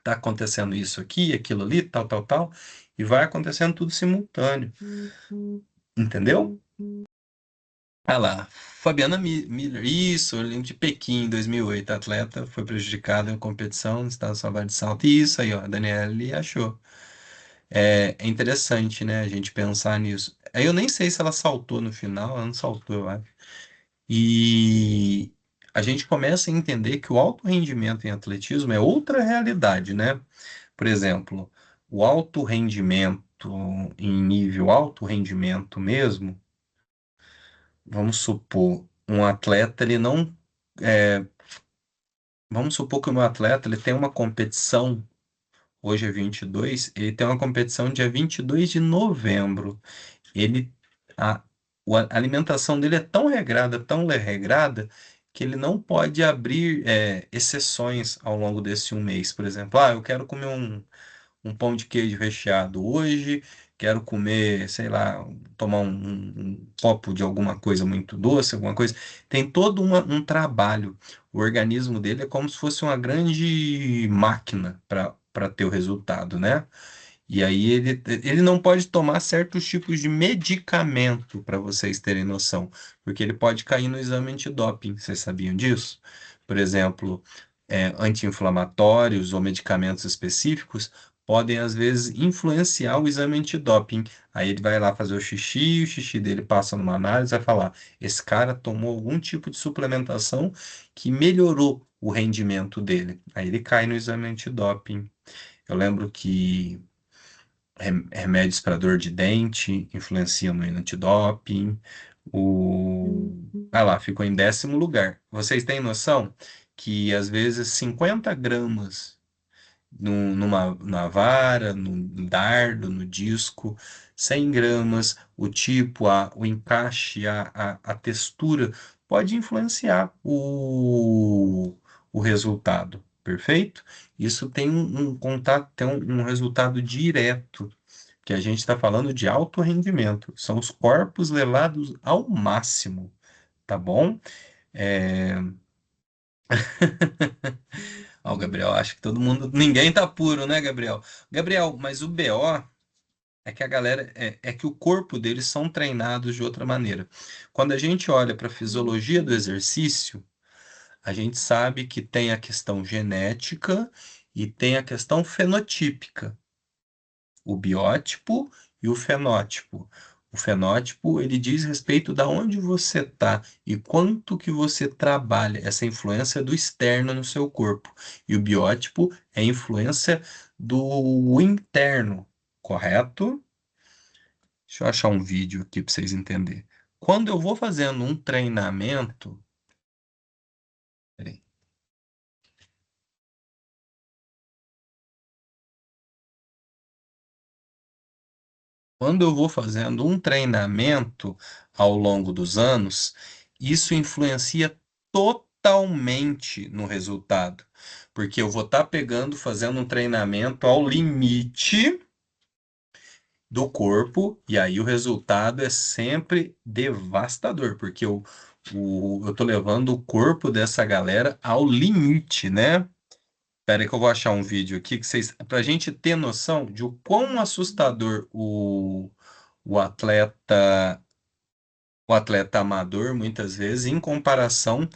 Speaker 2: tá acontecendo isso aqui, aquilo ali, tal, tal, tal, e vai acontecendo tudo simultâneo, entendeu? Ah lá, Fabiana Miller, isso, eu lembro de Pequim, em 2008, a atleta foi prejudicada em competição no estado de São de salto. Isso aí, ó, a Daniela ali achou. É interessante, né, a gente pensar nisso. Aí eu nem sei se ela saltou no final, ela não saltou, eu acho. E a gente começa a entender que o alto rendimento em atletismo é outra realidade, né? Por exemplo, o alto rendimento em nível alto rendimento mesmo. Vamos supor, um atleta, ele não. é, Vamos supor que o meu atleta ele tem uma competição, hoje é 22, ele tem uma competição dia 22 de novembro. Ele, a, a alimentação dele é tão regrada, que ele não pode abrir exceções ao longo desse um mês. Por exemplo, eu quero comer um pão de queijo recheado hoje, quero comer, sei lá, tomar um copo de alguma coisa muito doce, alguma coisa. Tem todo um trabalho. O organismo dele é como se fosse uma grande máquina para ter o resultado, né? E aí ele não pode tomar certos tipos de medicamento, para vocês terem noção, porque ele pode cair no exame antidoping. Vocês sabiam disso? Por exemplo, anti-inflamatórios ou medicamentos específicos podem, às vezes, influenciar o exame antidoping. Aí ele vai lá fazer o xixi dele passa numa análise e vai falar: esse cara tomou algum tipo de suplementação que melhorou o rendimento dele. Aí ele cai no exame antidoping. Eu lembro que remédios para dor de dente influenciam no antidoping. Lá, ficou em 10º lugar. Vocês têm noção que às vezes 50 gramas numa vara, no dardo, no disco, 100 gramas, o tipo, o encaixe, a textura, pode influenciar o resultado, perfeito? Isso tem um contato, tem um resultado direto, que a gente está falando de alto rendimento. São os corpos levados ao máximo, tá bom? É... Ó, o Gabriel, acho que todo mundo, ninguém tá puro, né, Gabriel? Gabriel, mas o BO é que a galera, é que o corpo deles são treinados de outra maneira. Quando a gente olha para a fisiologia do exercício, a gente sabe que tem a questão genética e tem a questão fenotípica, o biótipo e o fenótipo. O fenótipo, ele diz respeito da onde você está e quanto que você trabalha, essa influência do externo no seu corpo. E o biótipo é a influência do interno, correto? Deixa eu achar um vídeo aqui para vocês entenderem. Quando eu vou fazendo um treinamento, peraí. Quando eu vou fazendo um treinamento ao longo dos anos, isso influencia totalmente no resultado, porque eu vou estar pegando, fazendo um treinamento ao limite do corpo, e aí o resultado é sempre devastador, porque eu tô levando o corpo dessa galera ao limite, né? Espera aí que eu vou achar um vídeo aqui que vocês, para a gente ter noção de o quão assustador o atleta, o atleta amador, muitas vezes, em comparação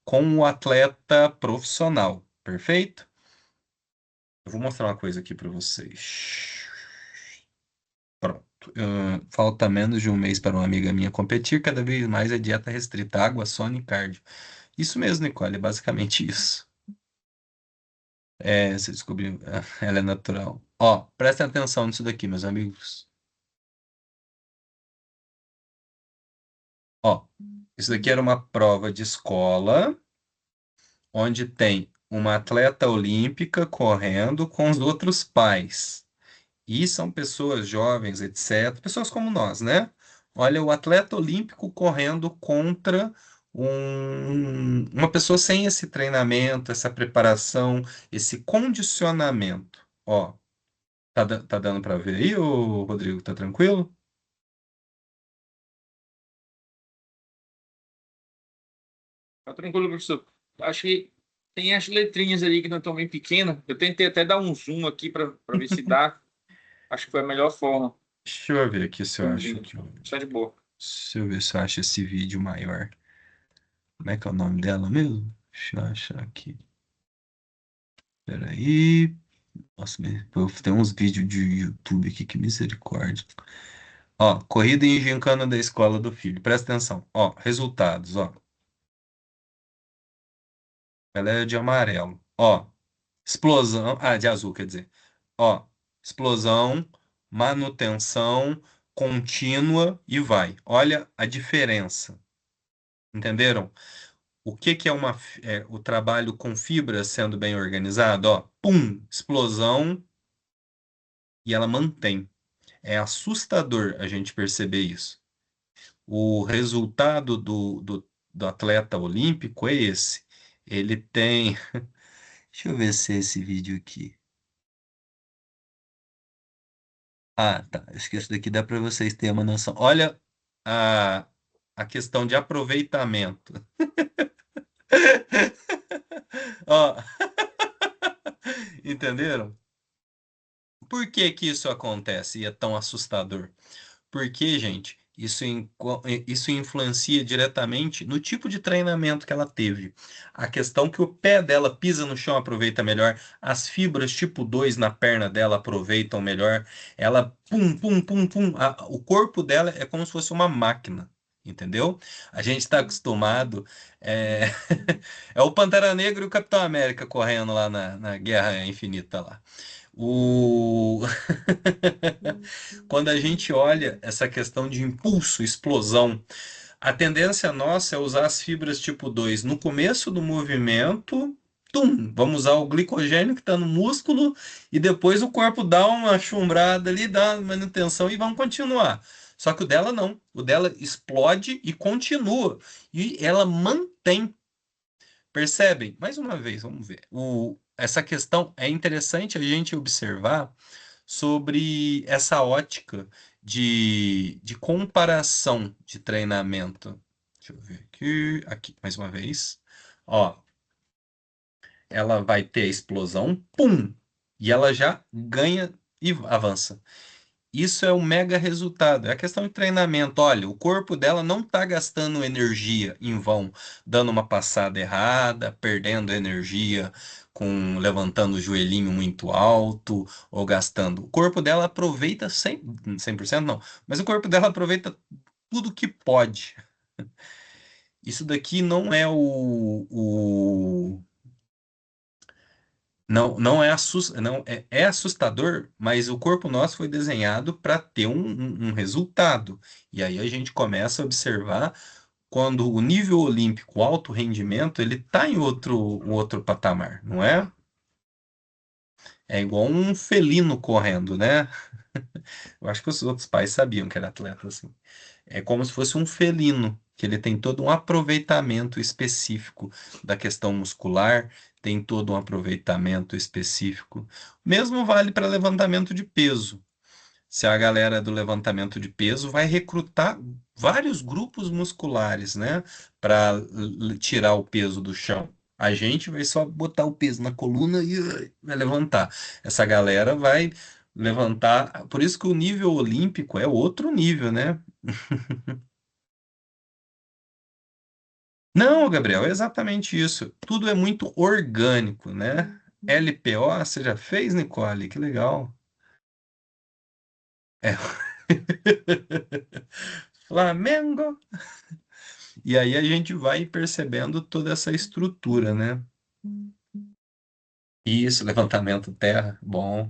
Speaker 2: com o atleta profissional. Perfeito? Eu vou mostrar uma coisa aqui para vocês. Pronto. Falta menos de um mês para uma amiga minha competir. Cada vez mais é dieta restrita, água, sono e cardio. Isso mesmo, Nicole, é basicamente isso. É, você descobriu, ela é natural. Ó, prestem atenção nisso daqui, meus amigos. Ó, isso daqui era uma prova de escola, onde tem uma atleta olímpica correndo com os outros pais. E são pessoas jovens, etc. Pessoas como nós, né? Olha, o atleta olímpico correndo contra uma pessoa sem esse treinamento, essa preparação, esse condicionamento. Ó, tá dando para ver aí, ô Rodrigo? Tá tranquilo?
Speaker 1: Tá tranquilo, professor. Acho que tem as letrinhas ali que não estão bem pequenas. Eu tentei até dar um zoom aqui para ver se dá. Acho que foi a melhor forma.
Speaker 2: Deixa eu ver aqui se eu acho
Speaker 1: Zoomzinho.
Speaker 2: que.
Speaker 1: Está de boa.
Speaker 2: Deixa eu ver se eu acho esse vídeo maior. Como é que é o nome dela mesmo? Deixa eu achar aqui. Peraí. Nossa, tem uns vídeos de YouTube aqui, que misericórdia. Ó, corrida em gincana da escola do filho. Presta atenção. Ó, resultados, ó. Ela é de amarelo. Ó, explosão. Ah, de azul, quer dizer. Ó, explosão, manutenção, contínua e vai. Olha a diferença. Entenderam? O que que é o trabalho com fibra sendo bem organizado? Ó, pum, explosão e ela mantém. É assustador a gente perceber isso. O resultado do atleta olímpico é esse. Ele tem. Deixa eu ver se é esse vídeo aqui. Ah, tá. Acho que isso daqui dá para vocês terem uma noção. Olha a, a questão de aproveitamento. Ó, entenderam? Por que que isso acontece e é tão assustador? Porque, gente, isso influencia diretamente no tipo de treinamento que ela teve. A questão que o pé dela pisa no chão aproveita melhor, as fibras tipo 2 na perna dela aproveitam melhor, ela pum, pum, pum, pum, o corpo dela é como se fosse uma máquina. Entendeu? A gente está acostumado. É... é o Pantera Negra e o Capitão América correndo lá na Guerra Infinita lá. O... Quando a gente olha essa questão de impulso, explosão, a tendência nossa é usar as fibras tipo 2 no começo do movimento. Tum, vamos usar o glicogênio que está no músculo e depois o corpo dá uma chumbrada ali, dá uma manutenção e vamos continuar. Só que o dela não. O dela explode e continua. E ela mantém. Percebem? Mais uma vez, vamos ver. Essa questão é interessante a gente observar sobre essa ótica de comparação de treinamento. Deixa eu ver aqui, aqui, mais uma vez. Ó, ela vai ter a explosão, pum, e ela já ganha e avança. Isso é um mega resultado. É a questão de treinamento. Olha, o corpo dela não está gastando energia em vão, dando uma passada errada, perdendo energia com levantando o joelhinho muito alto ou gastando. O corpo dela aproveita 100% não, mas o corpo dela aproveita tudo que pode. Isso daqui não é não não é assustador, mas o corpo nosso foi desenhado para ter um resultado. E aí a gente começa a observar quando o nível olímpico, o alto rendimento, ele está em outro patamar, não é? É igual um felino correndo, né? Eu acho que os outros pais sabiam que era atleta assim. É como se fosse um felino, que ele tem todo um aproveitamento específico da questão muscular, tem todo um aproveitamento específico. Mesmo vale para levantamento de peso. Se a galera do levantamento de peso vai recrutar vários grupos musculares, né, para tirar o peso do chão. A gente vai só botar o peso na coluna e vai levantar. Essa galera vai levantar. Por isso que o nível olímpico é outro nível, né? Não, Gabriel, é exatamente isso. Tudo é muito orgânico, né? LPO, você já fez, Nicole? Que legal. É. Flamengo. E aí a gente vai percebendo toda essa estrutura, né? Isso, levantamento terra, bom,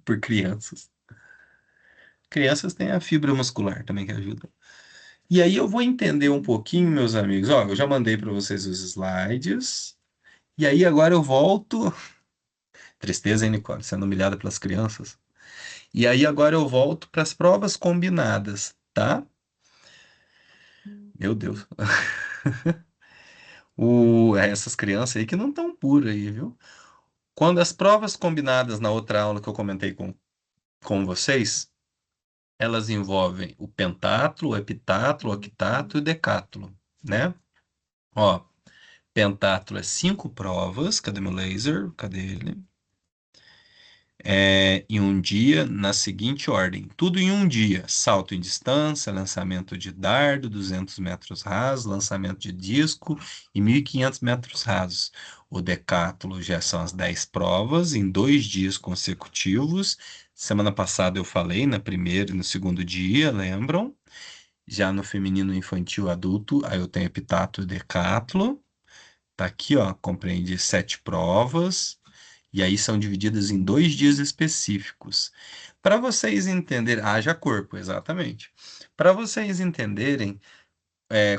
Speaker 2: por crianças. Crianças têm a fibra muscular também que ajuda. E aí eu vou entender um pouquinho, meus amigos. Ó, eu já mandei para vocês os slides. E aí agora eu volto. Tristeza, hein, Nicole? Sendo humilhada pelas crianças. E aí agora eu volto para as provas combinadas, tá? Meu Deus. Essas crianças aí que não estão puras aí, viu? Quando as provas combinadas na outra aula que eu comentei com vocês, elas envolvem o pentatlo, o heptatlo, o octatlo e o decátlo, né? Ó, pentatlo é 5 provas. Cadê meu laser? Cadê ele? Em um dia, na seguinte ordem: tudo em um dia: salto em distância, lançamento de dardo, 200 metros rasos, lançamento de disco e 1.500 metros rasos. O decátulo já são as 10 provas em 2 dias consecutivos. Semana passada eu falei na primeira e no segundo dia, lembram? Já no feminino infantil adulto, aí eu tenho epitátulo e decátulo. Tá aqui, ó, compreende 7 provas. E aí são divididas em 2 dias específicos. Para vocês entenderem, haja corpo, exatamente. Para vocês entenderem,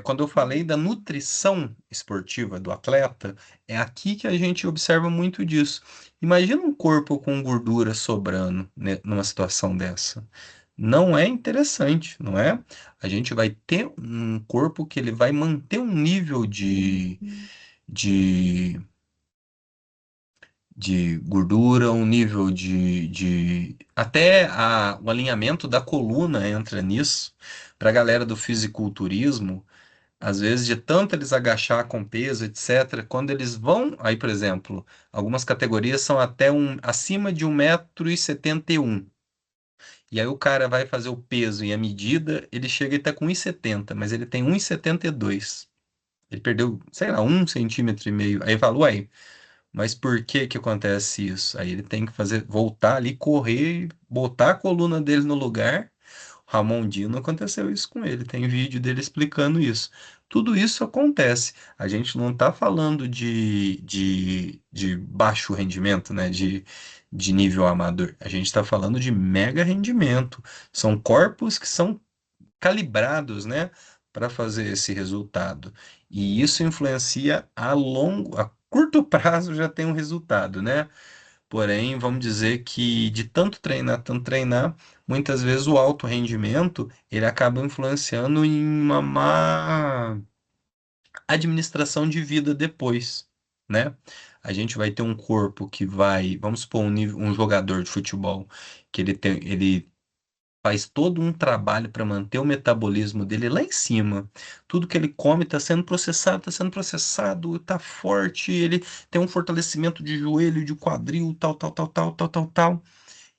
Speaker 2: quando eu falei da nutrição esportiva do atleta, é aqui que a gente observa muito disso. Imagina um corpo com gordura sobrando, né, numa situação dessa. Não é interessante, não é? A gente vai ter um corpo que ele vai manter um nível de de gordura, um nível até o alinhamento da coluna entra nisso. Para a galera do fisiculturismo, às vezes de tanto eles agachar com peso, etc., quando eles vão, aí, por exemplo, algumas categorias são até acima de 1,71 m. E aí o cara vai fazer o peso e a medida, ele chega e tá com 1,70 m, mas ele tem 1,72 m. Ele perdeu, sei lá, 1,5 cm. Aí fala, uai, mas por que que acontece isso? Aí ele tem que voltar ali, correr, botar a coluna dele no lugar. Ramon Dino aconteceu isso com ele, tem vídeo dele explicando isso. Tudo isso acontece. A gente não está falando de baixo rendimento, né? De nível amador. A gente está falando de mega rendimento. São corpos que são calibrados, né, para fazer esse resultado. E isso influencia a curto prazo já tem um resultado, né? Porém, vamos dizer que de tanto treinar, muitas vezes o alto rendimento ele acaba influenciando em uma má administração de vida depois, né? A gente vai ter um corpo que vai, vamos supor, um jogador de futebol que ele faz todo um trabalho para manter o metabolismo dele lá em cima. Tudo que ele come está sendo processado, está forte, ele tem um fortalecimento de joelho, de quadril, tal, tal, tal, tal, tal, tal, tal.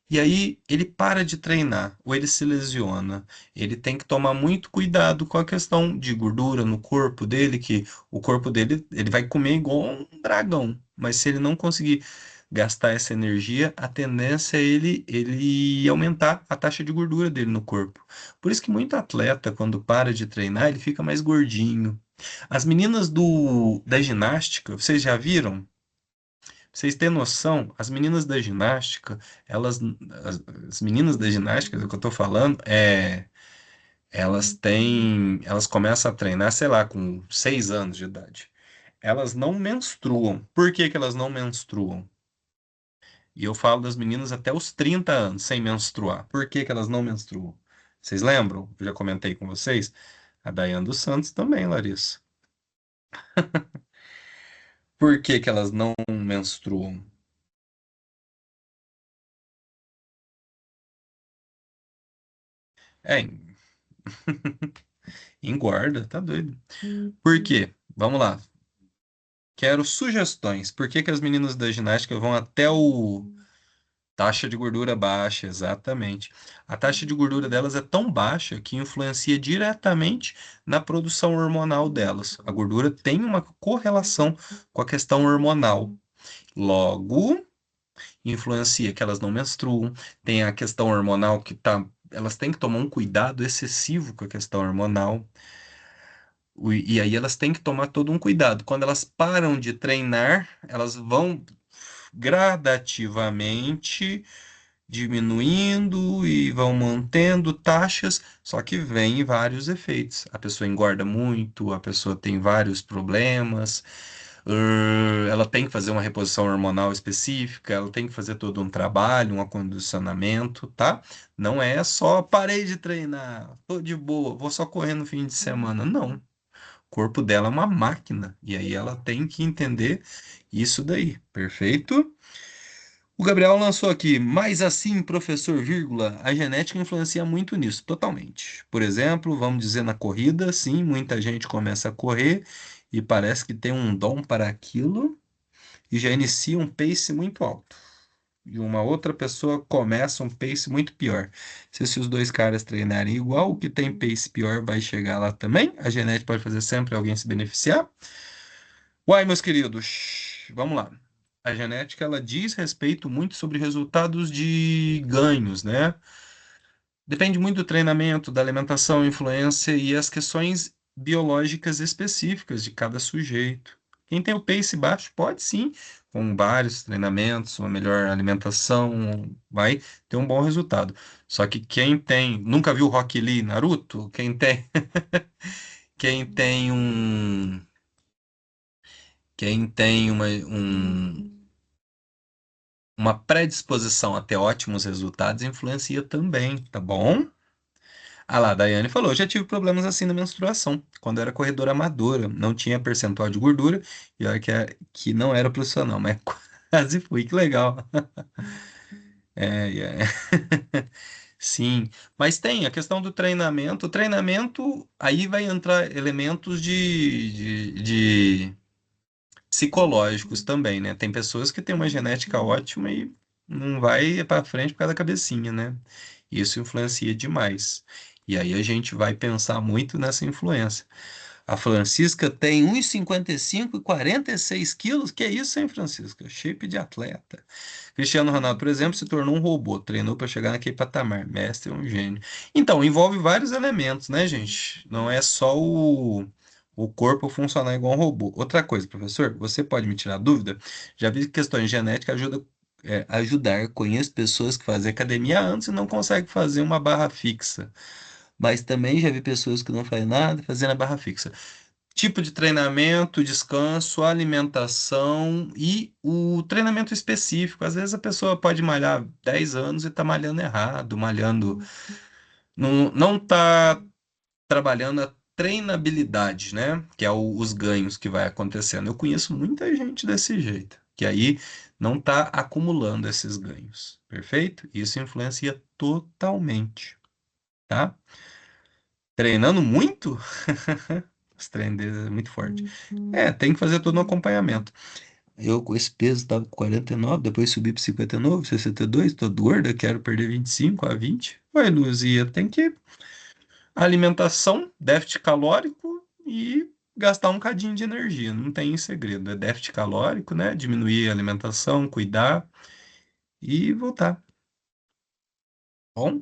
Speaker 2: E aí ele para de treinar, ou ele se lesiona. Ele tem que tomar muito cuidado com a questão de gordura no corpo dele, que o corpo dele, ele vai comer igual um dragão. Mas se ele não conseguir gastar essa energia, a tendência é ele aumentar a taxa de gordura dele no corpo. Por isso que muito atleta, quando para de treinar, ele fica mais gordinho. As meninas da ginástica, vocês já viram? Pra vocês terem noção, as meninas da ginástica, elas, as meninas da ginástica, do que eu tô falando, elas começam a treinar, sei lá, com 6 anos de idade. Elas não menstruam. Por que que elas não menstruam? E eu falo das meninas até os 30 anos sem menstruar. Por que que elas não menstruam? Vocês lembram? Eu já comentei com vocês. A Daiane dos Santos também, Larissa. Por que que elas não menstruam? É, engorda, tá doido. Por quê? Vamos lá. Quero sugestões. Por que que as meninas da ginástica vão até o taxa de gordura baixa? Exatamente. A taxa de gordura delas é tão baixa que influencia diretamente na produção hormonal delas. A gordura tem uma correlação com a questão hormonal. Logo, influencia que elas não menstruam, tem a questão hormonal que tá, elas têm que tomar um cuidado excessivo com a questão hormonal. E aí elas têm que tomar todo um cuidado. Quando elas param de treinar, elas vão gradativamente diminuindo e vão mantendo taxas, só que vem vários efeitos. A pessoa engorda muito, a pessoa tem vários problemas, ela tem que fazer uma reposição hormonal específica, ela tem que fazer todo um trabalho, um acondicionamento, tá? Não é só parei de treinar, tô de boa, vou só correr no fim de semana. Não. O corpo dela é uma máquina, e aí ela tem que entender isso daí, perfeito? O Gabriel lançou aqui, mas assim, professor, vírgula, a genética influencia muito nisso, totalmente. Por exemplo, vamos dizer na corrida, sim, muita gente começa a correr e parece que tem um dom para aquilo e já inicia um pace muito alto. E uma outra pessoa começa um pace muito pior. Se esses dois caras treinarem igual, o que tem pace pior vai chegar lá também. A genética pode fazer sempre alguém se beneficiar. Uai, meus queridos, vamos lá. A genética ela diz respeito muito sobre resultados de ganhos, né? Depende muito do treinamento, da alimentação, influência e as questões biológicas específicas de cada sujeito. Quem tem o pace baixo pode sim, com vários treinamentos, uma melhor alimentação, vai ter um bom resultado. Só que quem tem, nunca viu Rock Lee, Naruto? Quem tem um, quem tem uma predisposição a ter ótimos resultados influencia também, tá bom? Ah lá, a Daiane falou, já tive problemas assim na menstruação, quando era corredora amadora, não tinha percentual de gordura, e olha que não era profissional, mas quase fui, que legal. É. Sim, mas tem a questão do treinamento. O treinamento, aí vai entrar elementos de psicológicos também, né? Tem pessoas que têm uma genética ótima e não vai para frente por causa da cabecinha, né? Isso influencia demais. E aí a gente vai pensar muito nessa influência. A Francisca tem 1,55 e 46 quilos. Que é isso, hein, Francisca? Shape de atleta. Cristiano Ronaldo, por exemplo, se tornou um robô, treinou para chegar naquele patamar. Mestre é um gênio. Então, envolve vários elementos, né, gente? Não é só o corpo funcionar igual um robô. Outra coisa, professor, você pode me tirar dúvida? Já vi que questões genéticas ajudar. Conheço pessoas que fazem academia antes e não conseguem fazer uma barra fixa. Mas também já vi pessoas que não fazem nada fazendo a barra fixa. Tipo de treinamento, descanso, alimentação e o treinamento específico. Às vezes a pessoa pode malhar 10 anos e está malhando errado, malhando. Não está trabalhando a treinabilidade, né? Que é os ganhos que vai acontecendo. Eu conheço muita gente desse jeito, que aí não está acumulando esses ganhos. Perfeito? Isso influencia totalmente, tá? Treinando muito? Os treinos deles é muito forte. É, tem que fazer todo um acompanhamento. Eu com esse peso tava com 49, depois subi para 59, 62, tô gorda, quero perder 25 a 20. Ué, Luzia, tem que alimentação, déficit calórico e gastar um cadinho de energia. Não tem segredo. É déficit calórico, né? Diminuir a alimentação, cuidar e voltar. Bom,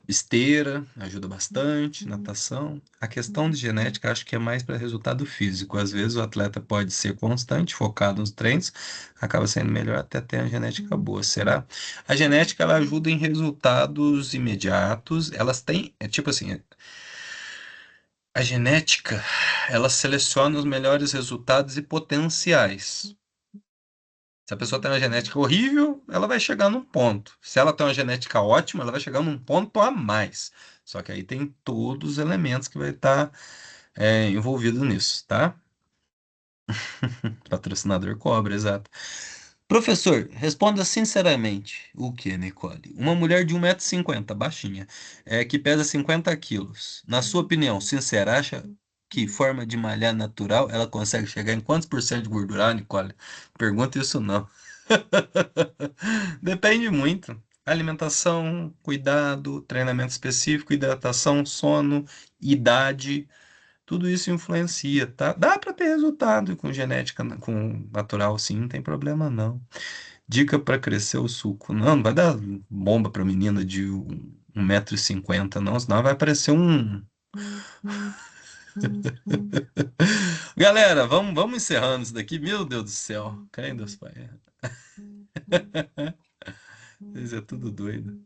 Speaker 2: esteira ajuda bastante, natação. A questão de genética acho que é mais para resultado físico. Às vezes o atleta pode ser constante, focado nos treinos, acaba sendo melhor até ter a genética boa. Será? A genética ela ajuda em resultados imediatos. Elas têm, é tipo assim, a genética, ela seleciona os melhores resultados e potenciais. Se a pessoa tem uma genética horrível, ela vai chegar num ponto. Se ela tem uma genética ótima, ela vai chegar num ponto a mais. Só que aí tem todos os elementos que vai estar envolvido nisso, tá? Patrocinador cobra, exato. Professor, responda sinceramente. O que, Nicole? Uma mulher de 1,50 m, baixinha, que pesa 50 quilos. Na sua opinião, sincera, acha? que forma de malhar natural, ela consegue chegar em quantos por cento de gordura, Nicole? Pergunta isso não. Depende muito. Alimentação, cuidado, treinamento específico, hidratação, sono, idade, tudo isso influencia, tá? Dá para ter resultado com genética, com natural, sim, não tem problema não. Dica para crescer o suco. Não, não vai dar bomba para menina de 1,50 m, não, senão vai parecer um. Galera, vamos encerrando isso daqui. Meu Deus do céu. Cai em Deus, Pai. Vocês é tudo doido.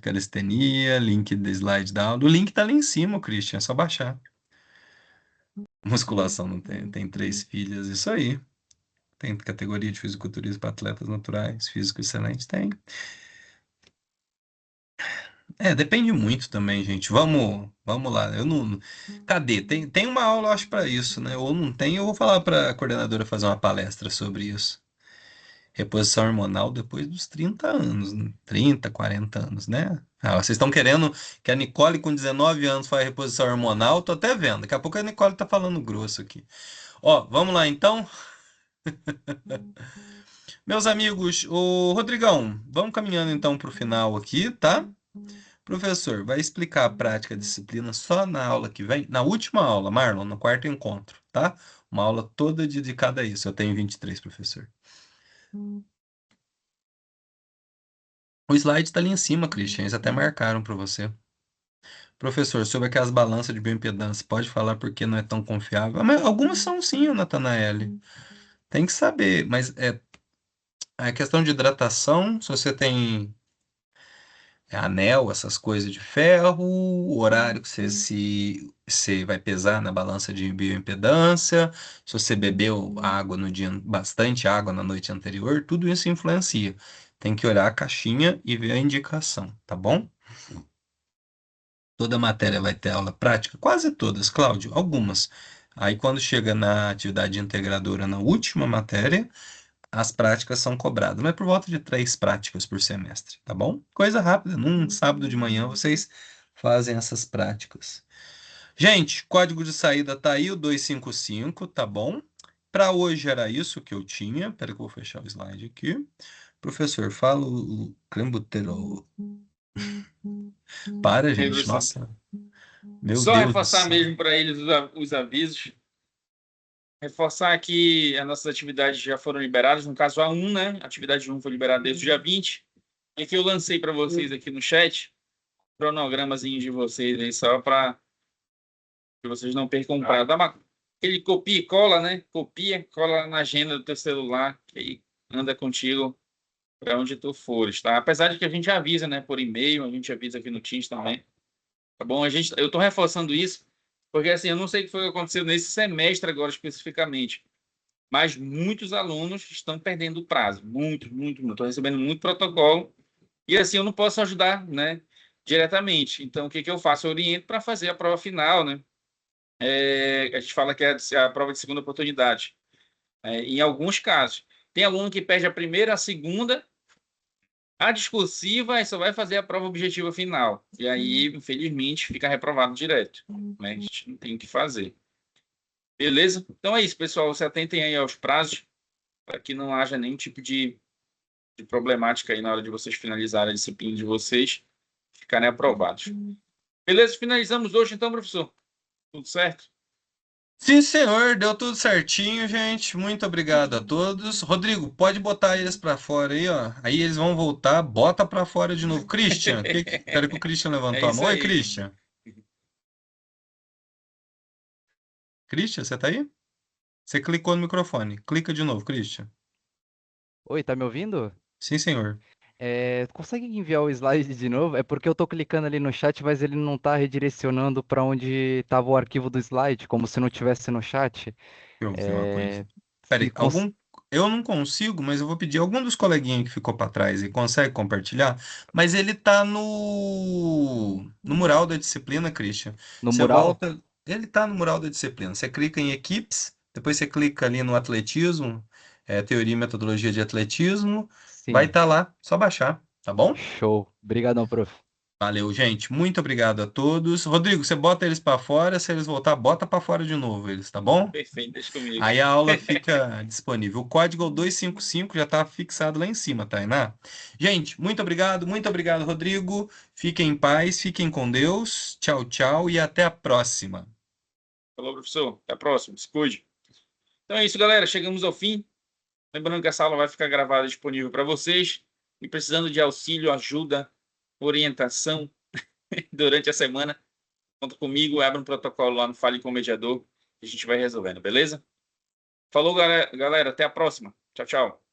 Speaker 2: Calistenia, link do slide down. O link tá ali em cima, Christian, é só baixar. Musculação não tem, tem 3 filhas, isso aí. Tem categoria de fisiculturismo para atletas naturais, físico excelente, tem. Depende muito também, gente. Vamos lá. Eu não. Cadê? Tem uma aula, eu acho, para isso, né? Ou não tem, eu vou falar para a coordenadora fazer uma palestra sobre isso. Reposição hormonal depois dos 30 anos, né? 30, 40 anos, né? Ah, vocês estão querendo que a Nicole com 19 anos faça reposição hormonal? Tô até vendo. Daqui a pouco a Nicole tá falando grosso aqui. Ó, vamos lá então. Meus amigos, o Rodrigão, vamos caminhando então para o final aqui, tá? Professor, vai explicar a prática da disciplina só na aula que vem? Na última aula, Marlon, no quarto encontro, tá? Uma aula toda dedicada a isso. Eu tenho 23, professor. O slide está ali em cima, Christian. Eles até marcaram para você. Professor, sobre aquelas balanças de bioimpedância, pode falar por que não é tão confiável? Mas algumas são sim, Natanael. Tem que saber, mas a questão de hidratação, se você tem anel, essas coisas de ferro, o horário que você vai pesar na balança de bioimpedância, se você bebeu água no dia, bastante água na noite anterior, tudo isso influencia. Tem que olhar a caixinha e ver a indicação, tá bom? Toda matéria vai ter aula prática? Quase todas, Cláudio, algumas. Aí quando chega na atividade integradora, na última matéria, as práticas são cobradas, mas por volta de 3 práticas por semestre, tá bom? Coisa rápida, num sábado de manhã vocês fazem essas práticas. Gente, código de saída tá aí, o 255, tá bom? Para hoje era isso que eu tinha. Espera que eu vou fechar o slide aqui. Professor, fala o clenbuterol. Para,
Speaker 1: Aí,
Speaker 2: gente,
Speaker 1: professor,
Speaker 2: nossa. Meu
Speaker 1: só
Speaker 2: Deus do
Speaker 1: reforçar
Speaker 2: céu.
Speaker 1: mesmo para eles os avisos. Reforçar que as nossas atividades já foram liberadas, no caso a 1, né? A atividade 1 foi liberada desde o dia 20. E que eu lancei para vocês aqui no chat, cronogramazinho de vocês aí, só para que vocês não percam prazo. Dá aquele copia e cola, né? Copia, cola na agenda do teu celular, que aí anda contigo para onde tu fores, tá? Apesar de que a gente avisa, né? Por e-mail, a gente avisa aqui no Teams também. Tá bom? Eu estou reforçando isso, porque assim, eu não sei o que foi que aconteceu nesse semestre agora especificamente, mas muitos alunos estão perdendo o prazo. Muito, muito, muito. Estou recebendo muito protocolo. E assim, eu não posso ajudar, né? Diretamente. Então, o que que eu faço? Eu oriento para fazer a prova final, né? A gente fala que é a prova de segunda oportunidade. Em alguns casos. Tem aluno que perde a primeira, a segunda, a discursiva, aí só vai fazer a prova objetiva final. E aí, infelizmente, fica reprovado direto. Né? A gente não tem o que fazer. Beleza? Então é isso, pessoal. Se atentem aí aos prazos, para que não haja nenhum tipo de problemática aí na hora de vocês finalizarem a disciplina de vocês, ficarem aprovados. Beleza? Finalizamos hoje, então, professor. Tudo certo?
Speaker 2: Sim, senhor, deu tudo certinho, gente. Muito obrigado a todos. Rodrigo, pode botar eles para fora aí, ó. Aí eles vão voltar, bota para fora de novo. Christian, espera que o Christian
Speaker 1: É
Speaker 2: levantou a
Speaker 1: isso
Speaker 2: mão. Oi,
Speaker 1: aí.
Speaker 2: Christian. Christian, você tá aí? Você clicou no microfone. Clica de novo, Christian.
Speaker 3: Oi, tá me ouvindo?
Speaker 2: Sim, senhor.
Speaker 3: Consegue enviar o slide de novo? É porque eu tô clicando ali no chat, mas ele não tá redirecionando para onde tava o arquivo do slide, como se não tivesse no chat.
Speaker 2: Deixa eu ver uma coisa.
Speaker 3: É,
Speaker 2: Peraí,
Speaker 3: se cons-
Speaker 2: eu não consigo, mas eu vou pedir algum dos coleguinhas que ficou para trás e consegue compartilhar. Mas ele tá no mural da disciplina, Christian.
Speaker 3: no
Speaker 2: Você
Speaker 3: mural?
Speaker 2: volta, ele tá no mural da disciplina. Você clica em equipes, depois você clica ali no atletismo, teoria e metodologia de atletismo. Vai
Speaker 3: Sim.
Speaker 2: estar lá, só baixar, tá bom?
Speaker 3: Show. Obrigadão, prof.
Speaker 2: Valeu, gente. Muito obrigado a todos. Rodrigo, você bota eles para fora. Se eles voltar, bota para fora de novo eles, tá bom?
Speaker 1: Perfeito, deixa comigo.
Speaker 2: Aí a aula fica disponível. O código é o 255 já está fixado lá em cima, Tainá. Gente, muito obrigado, Rodrigo. Fiquem em paz, fiquem com Deus. Tchau, tchau e até a próxima.
Speaker 1: Falou, professor. Até a próxima. Se cuide. Então é isso, galera. Chegamos ao fim. Lembrando que essa aula vai ficar gravada disponível para vocês. E precisando de auxílio, ajuda, orientação durante a semana, conta comigo, abre um protocolo lá no Fale com o Mediador e a gente vai resolvendo, beleza? Falou, galera. Até a próxima. Tchau, tchau.